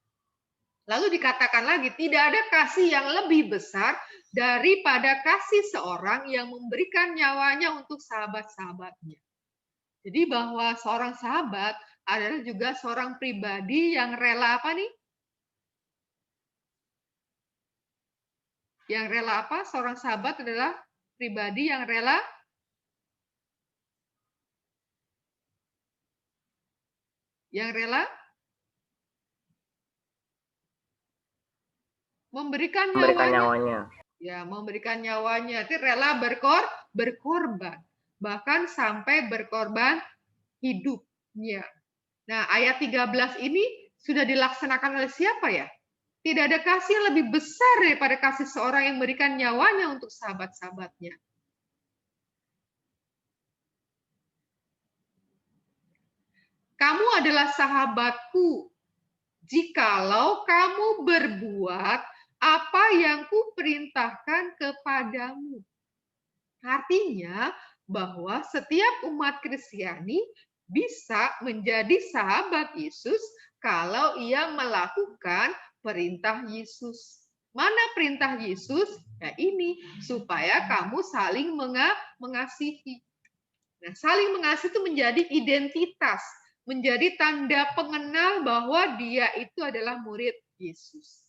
Lalu dikatakan lagi, tidak ada kasih yang lebih besar daripada kasih seorang yang memberikan nyawanya untuk sahabat-sahabatnya. Jadi bahwa seorang sahabat adalah juga seorang pribadi yang rela apa nih? Yang rela apa? Seorang sahabat adalah pribadi yang rela memberikan nyawanya. Ya, memberikan nyawanya. Itu rela berkorban. Bahkan sampai berkorban hidupnya. Nah, ayat 13 ini sudah dilaksanakan oleh siapa ya? Tidak ada kasih yang lebih besar daripada kasih seorang yang memberikan nyawanya untuk sahabat-sahabatnya. Kamu adalah sahabatku jikalau kamu berbuat apa yang kuperintahkan kepadamu. Artinya bahwa setiap umat Kristiani bisa menjadi sahabat Yesus kalau ia melakukan perintah Yesus. Mana perintah Yesus? Ya ini, supaya kamu saling mengasihi. Nah, saling mengasihi itu menjadi identitas, menjadi tanda pengenal bahwa dia itu adalah murid Yesus.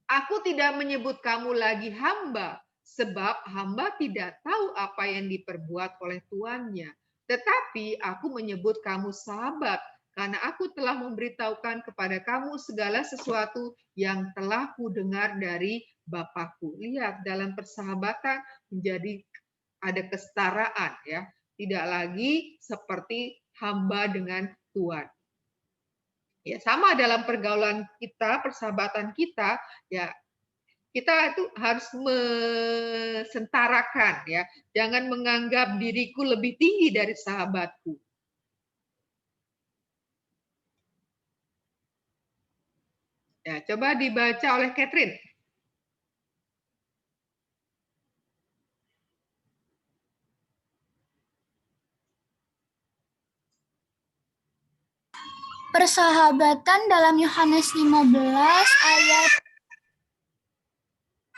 Aku tidak menyebut kamu lagi hamba, sebab hamba tidak tahu apa yang diperbuat oleh tuannya. Tetapi aku menyebut kamu sahabat, karena aku telah memberitahukan kepada kamu segala sesuatu yang telah kudengar dari Bapakku. Lihat, dalam persahabatan menjadi ada kesetaraan, ya, tidak lagi seperti hamba dengan Tuhan. Ya, sama dalam pergaulan kita, persahabatan kita, ya kita itu harus mesentarakan, ya. Jangan menganggap diriku lebih tinggi dari sahabatku. Ya, coba dibaca oleh Catherine. persahabatan dalam Yohanes 15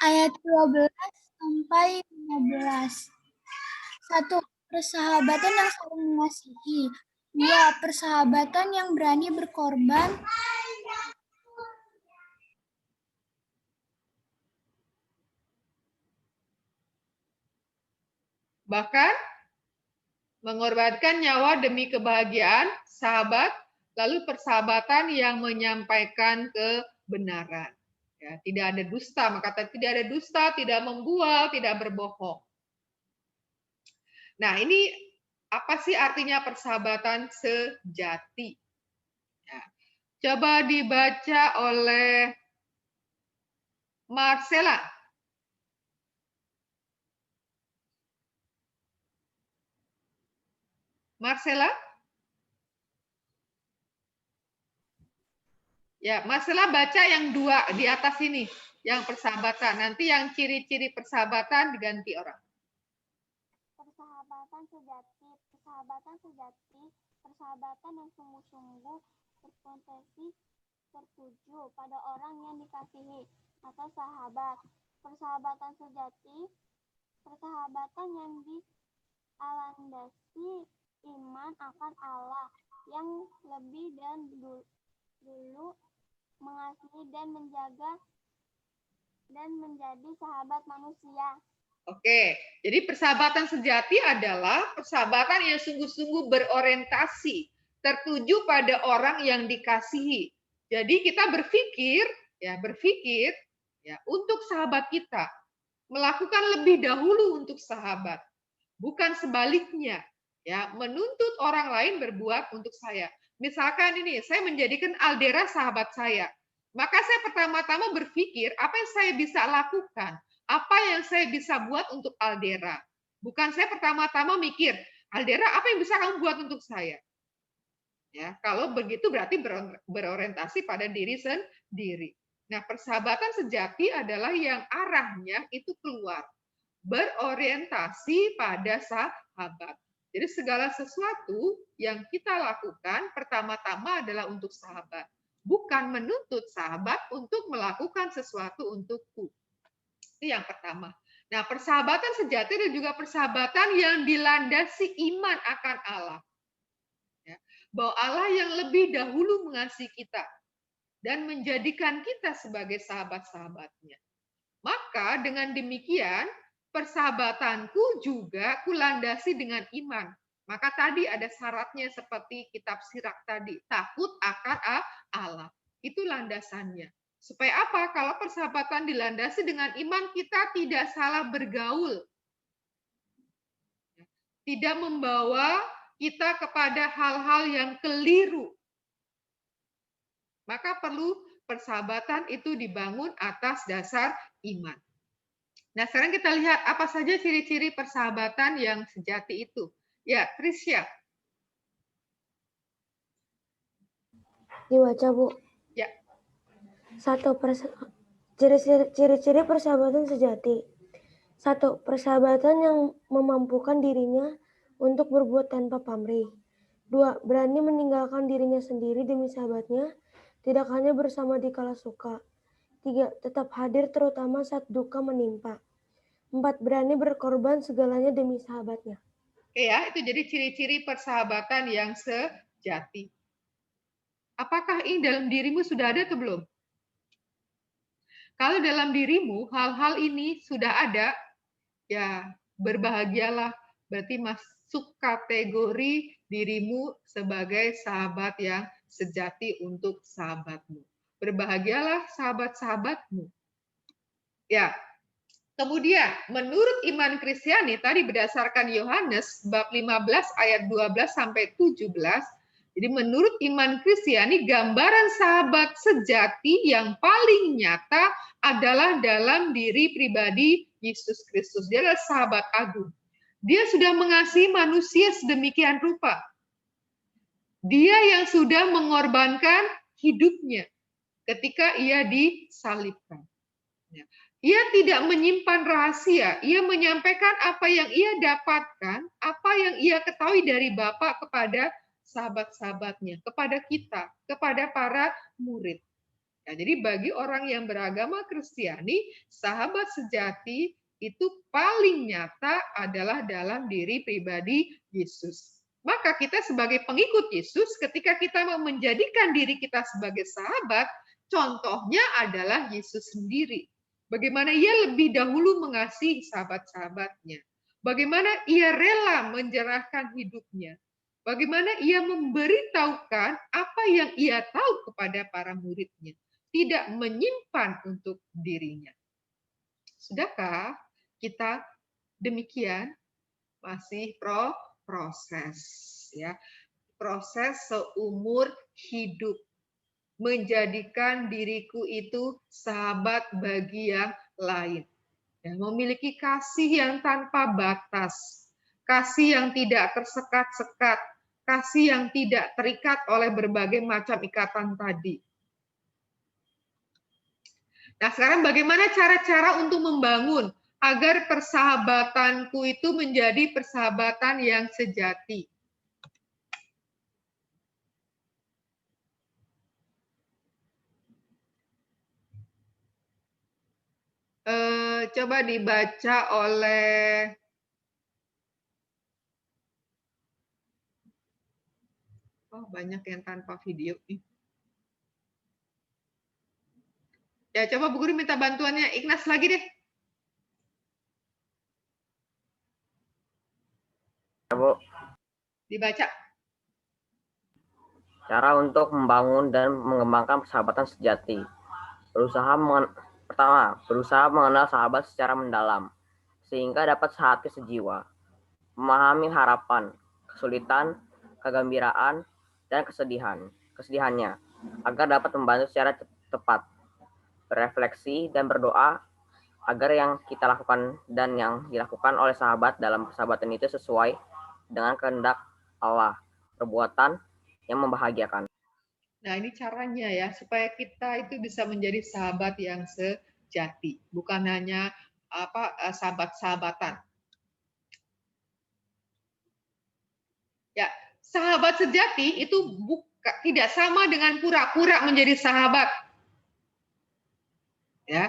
ayat 12 sampai 15. 1. Persahabatan yang saling mengasihi. 2. Persahabatan yang berani berkorban. Bahkan mengorbankan nyawa demi kebahagiaan sahabat, lalu persahabatan yang menyampaikan kebenaran. Ya, tidak ada dusta, maka tidak ada dusta, tidak membual, tidak berbohong. Nah, ini apa sih artinya persahabatan sejati? Ya, coba dibaca oleh Marcella. Marcella? Ya, Marcella baca yang 2 di atas ini, yang persahabatan. Nanti yang ciri-ciri persahabatan diganti orang. Persahabatan sejati, persahabatan yang sungguh-sungguh berpotensi tertuju pada orang yang dikasihi atau sahabat. Persahabatan sejati, persahabatan yang dilandasi iman akan Allah yang lebih dan dulu mengasihi dan menjaga dan menjadi sahabat manusia. Oke, jadi persahabatan sejati adalah persahabatan yang sungguh-sungguh berorientasi, tertuju pada orang yang dikasihi. Jadi kita berpikir ya untuk sahabat kita, melakukan lebih dahulu untuk sahabat, bukan sebaliknya. Ya, menuntut orang lain berbuat untuk saya. Misalkan ini, saya menjadikan Aldera sahabat saya. Maka saya pertama-tama berpikir, apa yang saya bisa lakukan? Apa yang saya bisa buat untuk Aldera? Bukan saya pertama-tama mikir, Aldera, apa yang bisa kamu buat untuk saya? Ya, kalau begitu berarti berorientasi pada diri sendiri. Nah, persahabatan sejati adalah yang arahnya itu keluar. Berorientasi pada sahabat. Jadi segala sesuatu yang kita lakukan pertama-tama adalah untuk sahabat. Bukan menuntut sahabat untuk melakukan sesuatu untukku. Itu yang pertama. Nah, persahabatan sejati dan juga persahabatan yang dilandasi iman akan Allah. Ya, bahwa Allah yang lebih dahulu mengasihi kita dan menjadikan kita sebagai sahabat-sahabatnya. Maka dengan demikian, persahabatanku juga kulandasi dengan iman. Maka tadi ada syaratnya seperti kitab Sirak tadi, takut akan Allah. Itu landasannya. Supaya apa? Kalau persahabatan dilandasi dengan iman, kita tidak salah bergaul. Tidak membawa kita kepada hal-hal yang keliru. Maka perlu persahabatan itu dibangun atas dasar iman. Nah, sekarang kita lihat apa saja ciri-ciri persahabatan yang sejati itu. Ya, Trisha. Dibaca, Bu. Ya. 1. Ciri-ciri persahabatan sejati. 1. Persahabatan yang memampukan dirinya untuk berbuat tanpa pamrih. 2. Berani meninggalkan dirinya sendiri demi sahabatnya, tidak hanya bersama di kala suka. 3. Tetap hadir terutama saat duka menimpa. 4. Berani berkorban segalanya demi sahabatnya. Oke ya, itu jadi ciri-ciri persahabatan yang sejati. Apakah ini dalam dirimu sudah ada atau belum? Kalau dalam dirimu hal-hal ini sudah ada, ya berbahagialah. Berarti masuk kategori dirimu sebagai sahabat yang sejati untuk sahabatmu. Berbahagialah sahabat-sahabatmu. Ya. Kemudian, menurut iman Kristiani, tadi berdasarkan Yohanes bab 15 ayat 12 sampai 17, jadi menurut iman Kristiani, gambaran sahabat sejati yang paling nyata adalah dalam diri pribadi Yesus Kristus. Dia adalah sahabat agung. Dia sudah mengasihi manusia sedemikian rupa. Dia yang sudah mengorbankan hidupnya ketika ia disalibkan. Ia tidak menyimpan rahasia, ia menyampaikan apa yang ia dapatkan, apa yang ia ketahui dari Bapa kepada sahabat-sahabatnya, kepada kita, kepada para murid. Nah, jadi bagi orang yang beragama Kristiani, sahabat sejati itu paling nyata adalah dalam diri pribadi Yesus. Maka kita sebagai pengikut Yesus, ketika kita mau menjadikan diri kita sebagai sahabat, contohnya adalah Yesus sendiri. Bagaimana ia lebih dahulu mengasihi sahabat-sahabatnya. Bagaimana ia rela menyerahkan hidupnya. Bagaimana ia memberitahukan apa yang ia tahu kepada para muridnya. Tidak menyimpan untuk dirinya. Sudahkah kita demikian? Masih proses, ya, proses seumur hidup, menjadikan diriku itu sahabat bagi yang lain, dan memiliki kasih yang tanpa batas, kasih yang tidak tersekat-sekat, kasih yang tidak terikat oleh berbagai macam ikatan tadi. Nah, sekarang bagaimana cara-cara untuk membangun agar persahabatanku itu menjadi persahabatan yang sejati? Coba dibaca oleh banyak yang tanpa video nih. Ya, coba Bu Guru minta bantuannya Ignas lagi deh. Bu. Dibaca. Cara untuk membangun dan mengembangkan persahabatan sejati. Pertama, berusaha mengenal sahabat secara mendalam, sehingga dapat sehati sejiwa. Memahami harapan, kesulitan, kegembiraan, dan kesedihannya, agar dapat membantu secara tepat. Berefleksi dan berdoa agar yang kita lakukan dan yang dilakukan oleh sahabat dalam persahabatan itu sesuai dengan kehendak Allah, perbuatan yang membahagiakan. Nah, ini caranya ya, supaya kita itu bisa menjadi sahabat yang sejati, bukan hanya sahabat-sahabatan. Ya, sahabat sejati itu tidak sama dengan pura-pura menjadi sahabat. Ya,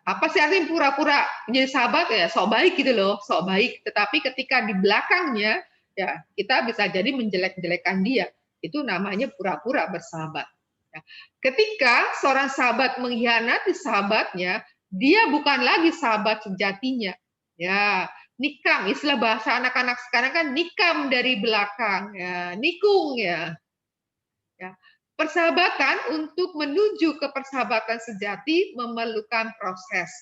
apa sih artinya pura-pura menjadi sahabat? Ya, sok baik gitu loh, sok baik. Tetapi ketika di belakangnya, ya kita bisa jadi menjelek-jelekan dia. Itu namanya pura-pura bersahabat. Ya. Ketika seorang sahabat mengkhianati sahabatnya, dia bukan lagi sahabat sejatinya. Ya, nikam, istilah bahasa anak-anak sekarang kan nikam dari belakang, ya, nikung ya. Ya. Persahabatan untuk menuju ke persahabatan sejati memerlukan proses.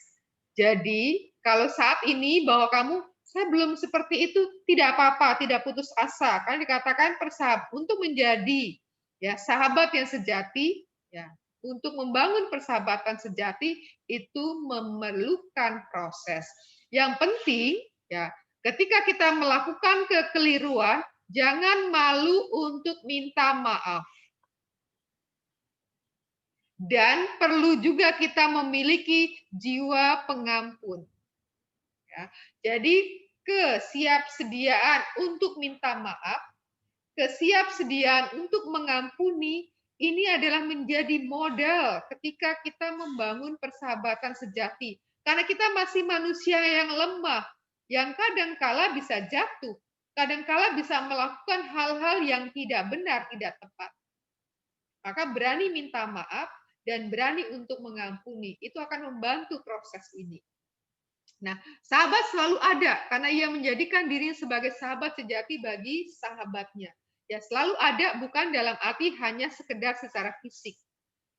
Jadi, kalau saat ini bahwa kamu saya belum seperti itu, tidak apa-apa, tidak putus asa. Kan dikatakan untuk menjadi ya sahabat yang sejati, ya, untuk membangun persahabatan sejati itu memerlukan proses. Yang penting ya, ketika kita melakukan kekeliruan, jangan malu untuk minta maaf. Dan perlu juga kita memiliki jiwa pengampun. Ya, jadi kesiapsediaan untuk minta maaf, kesiapsediaan untuk mengampuni, ini adalah menjadi modal ketika kita membangun persahabatan sejati. Karena kita masih manusia yang lemah, yang kadangkala bisa jatuh, kadangkala bisa melakukan hal-hal yang tidak benar, tidak tepat. Maka berani minta maaf dan berani untuk mengampuni, itu akan membantu proses ini. Nah, sahabat selalu ada karena ia menjadikan dirinya sebagai sahabat sejati bagi sahabatnya. Ya, selalu ada bukan dalam arti hanya sekedar secara fisik.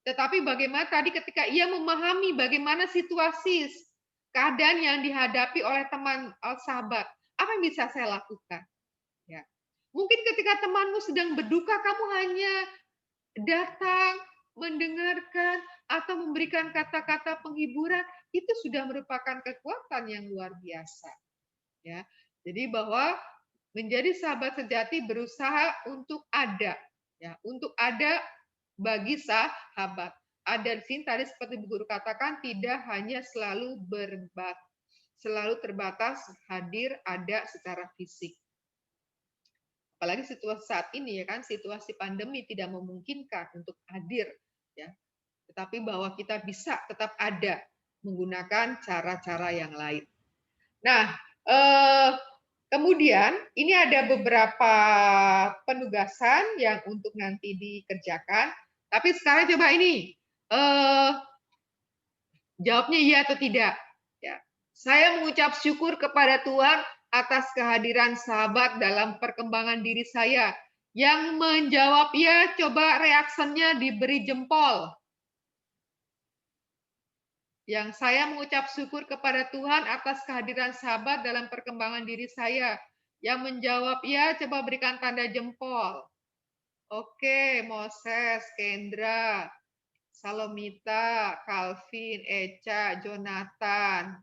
Tetapi bagaimana tadi ketika ia memahami bagaimana situasi keadaan yang dihadapi oleh teman sahabat, apa yang bisa saya lakukan? Ya. Mungkin ketika temanmu sedang berduka, kamu hanya datang, mendengarkan, atau memberikan kata-kata penghiburan, itu sudah merupakan kekuatan yang luar biasa. Ya, jadi bahwa menjadi sahabat sejati berusaha untuk ada, ya, untuk ada bagi sahabat. Ada di sini tadi seperti Bu Guru katakan, tidak hanya selalu terbatas hadir ada secara fisik. Apalagi situasi saat ini ya kan, situasi pandemi tidak memungkinkan untuk hadir ya. Tetapi bahwa kita bisa tetap ada menggunakan cara-cara yang lain. Nah, kemudian ini ada beberapa penugasan yang untuk nanti dikerjakan. Tapi sekarang coba ini jawabnya iya atau tidak. Ya. Saya mengucap syukur kepada Tuhan atas kehadiran sahabat dalam perkembangan diri saya. Yang menjawab ya, coba reaksinya diberi jempol. Yang saya mengucap syukur kepada Tuhan atas kehadiran sahabat dalam perkembangan diri saya. Yang menjawab ya, coba berikan tanda jempol. Oke, Moses, Kendra, Salomita, Calvin, Eca, Jonathan,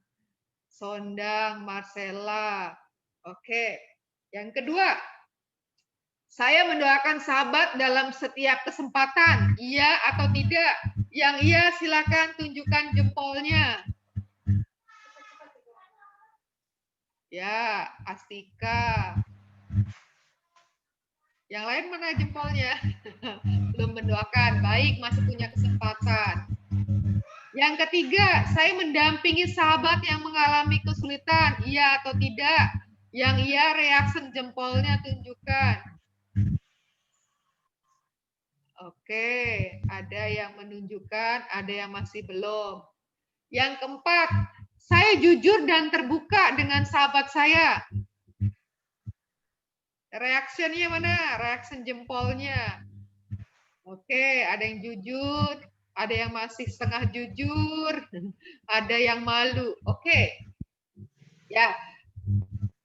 Sondang, Marcella. Oke. Yang kedua, saya mendoakan sahabat dalam setiap kesempatan. Iya atau tidak? Yang iya silakan tunjukkan jempolnya. Ya, Astika. Yang lain mana jempolnya? Belum mendoakan. Baik, masih punya kesempatan. Yang ketiga, saya mendampingi sahabat yang mengalami kesulitan. Iya atau tidak? Yang iya, reaksi jempolnya tunjukkan. Oke, ada yang menunjukkan, ada yang masih belum. Yang keempat, saya jujur dan terbuka dengan sahabat saya. Reaksinya mana? Reaksi jempolnya. Oke, ada yang jujur, ada yang masih setengah jujur, ada yang malu. Oke. Ya.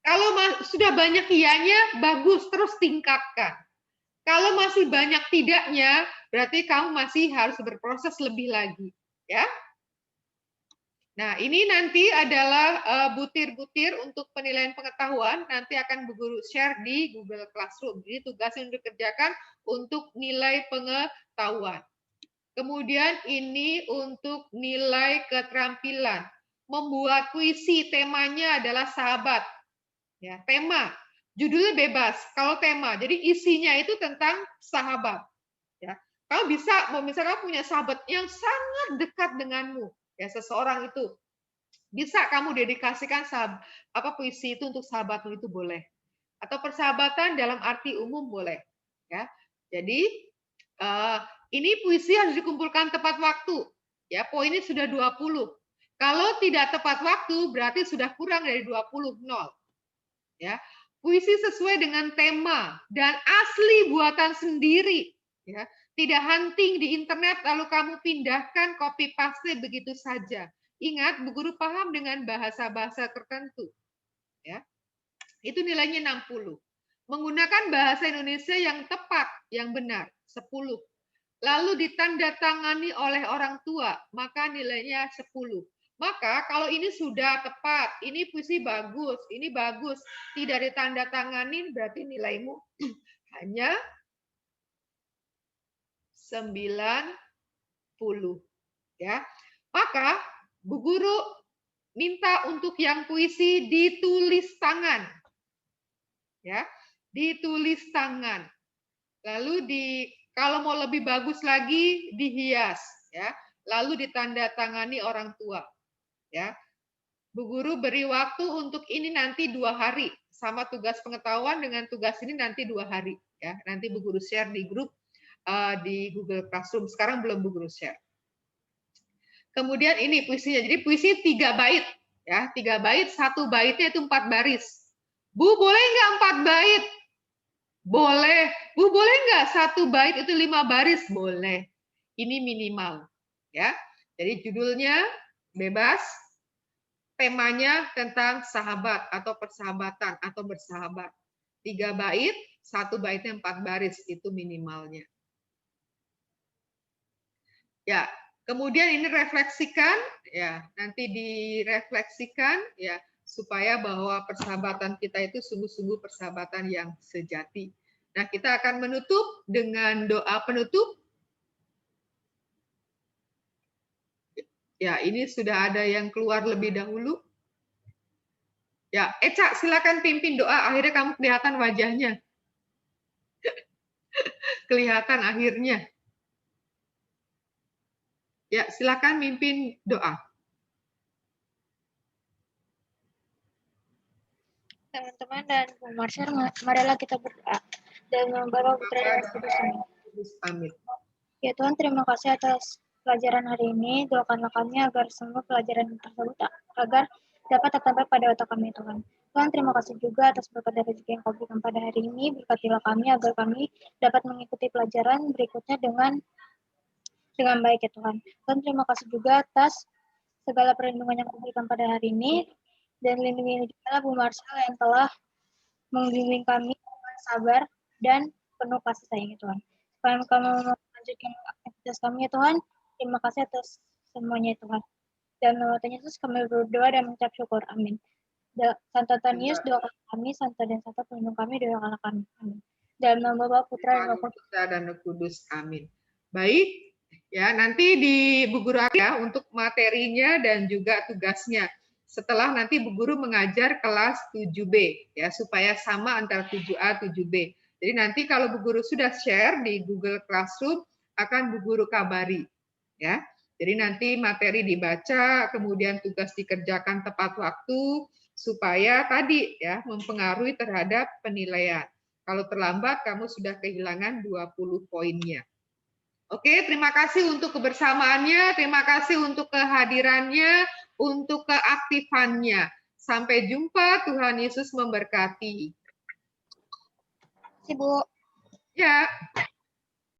Kalau sudah banyak iyanya, bagus, terus tingkatkan. Kalau masih banyak tidaknya, berarti kamu masih harus berproses lebih lagi, ya. Nah, ini nanti adalah butir-butir untuk penilaian pengetahuan, nanti akan Bu Guru share di Google Classroom. Jadi tugas yang dikerjakan untuk nilai pengetahuan. Kemudian ini untuk nilai keterampilan. Membuat puisi, temanya adalah sahabat. Ya, tema. Judulnya bebas, kalau tema. Jadi isinya itu tentang sahabat. Ya. Kamu bisa, misalnya kamu punya sahabat yang sangat dekat denganmu, ya seseorang itu. Bisa kamu dedikasikan puisi itu untuk sahabatmu itu boleh. Atau persahabatan dalam arti umum boleh. Ya. Jadi ini puisi harus dikumpulkan tepat waktu. Ya, poinnya sudah 20. Kalau tidak tepat waktu berarti sudah kurang dari 20, 0. Ya. Puisi sesuai dengan tema dan asli buatan sendiri, ya. Tidak hunting di internet lalu kamu pindahkan copy paste begitu saja. Ingat, Bu Guru paham dengan bahasa-bahasa tertentu. Ya. Itu nilainya 60. Menggunakan bahasa Indonesia yang tepat, yang benar, 10. Lalu ditandatangani oleh orang tua, maka nilainya 10. Maka kalau ini sudah tepat, ini puisi bagus, ini bagus, tidak ditandatangani berarti nilaimu hanya 90. Ya. Maka Bu Guru minta untuk yang puisi ditulis tangan. Ya, ditulis tangan. Lalu kalau mau lebih bagus lagi dihias, ya. Lalu ditandatangani orang tua. Ya, Bu Guru beri waktu untuk ini nanti 2 hari, sama tugas pengetahuan dengan tugas ini nanti 2 hari, ya. Nanti Bu Guru share di grup di Google Classroom. Sekarang belum Bu Guru share. Kemudian ini puisinya, jadi puisi 3 bait, ya. 3 bait, 1 baitnya itu 4 baris. Bu, boleh nggak 4 bait? Boleh. Bu, boleh nggak 1 bait itu 5 baris? Boleh. Ini minimal, ya. Jadi judulnya bebas, temanya tentang sahabat atau persahabatan atau bersahabat. 3 bait, 1 baitnya 4 baris, itu minimalnya. Ya, kemudian ini refleksikan, ya, nanti direfleksikan, ya, supaya bahwa persahabatan kita itu sungguh-sungguh persahabatan yang sejati. Nah, kita akan menutup dengan doa penutup. Ya, ini sudah ada yang keluar lebih dahulu. Ya, Eca, silakan pimpin doa. Akhirnya kamu kelihatan wajahnya. kelihatan akhirnya. Ya, silakan mimpin doa. Teman-teman dan Bu Marcel, marilah kita berdoa dan membawa Putra dan Roh Kudus. Amin. Ya Tuhan, terima kasih atas pelajaran hari ini. Doakanlah kami agar semua pelajaran tersebut agar dapat tertanam pada otak kami, Tuhan. Tuhan, terima kasih juga atas berkat dan rezeki yang Kau berikan pada hari ini. Berkatilah kami agar kami dapat mengikuti pelajaran berikutnya dengan baik, ya Tuhan. Tuhan, terima kasih juga atas segala perlindungan yang Kau berikan pada hari ini. Dan lindungi juga Bu Marcel yang telah membimbing kami dengan sabar dan penuh kasih sayang, ya Tuhan. Supaya kami melanjutkan aktivitas kami, ya Tuhan. Terima kasih atas semuanya, ya Tuhan. Dan nama Tuhan Yesus kami berdoa dan mengucap syukur. Amin. Santo Antonius, doakan kami. Santo dan Santo pelindung kami, doakanlah kami. Amin. Dalam nama Bapa, Putra, dan Roh Kudus. Amin. Baik, ya nanti di Bu Guru ya untuk materinya dan juga tugasnya. Setelah nanti Bu Guru mengajar kelas 7B ya supaya sama antara 7A 7B. Jadi nanti kalau Bu Guru sudah share di Google Classroom akan Bu Guru kabari ya. Jadi nanti materi dibaca, kemudian tugas dikerjakan tepat waktu supaya tadi ya mempengaruhi terhadap penilaian. Kalau terlambat kamu sudah kehilangan 20 poinnya. Oke, terima kasih untuk kebersamaannya, terima kasih untuk kehadirannya, untuk keaktifannya. Sampai jumpa, Tuhan Yesus memberkati. Terima kasih, Bu. Ya.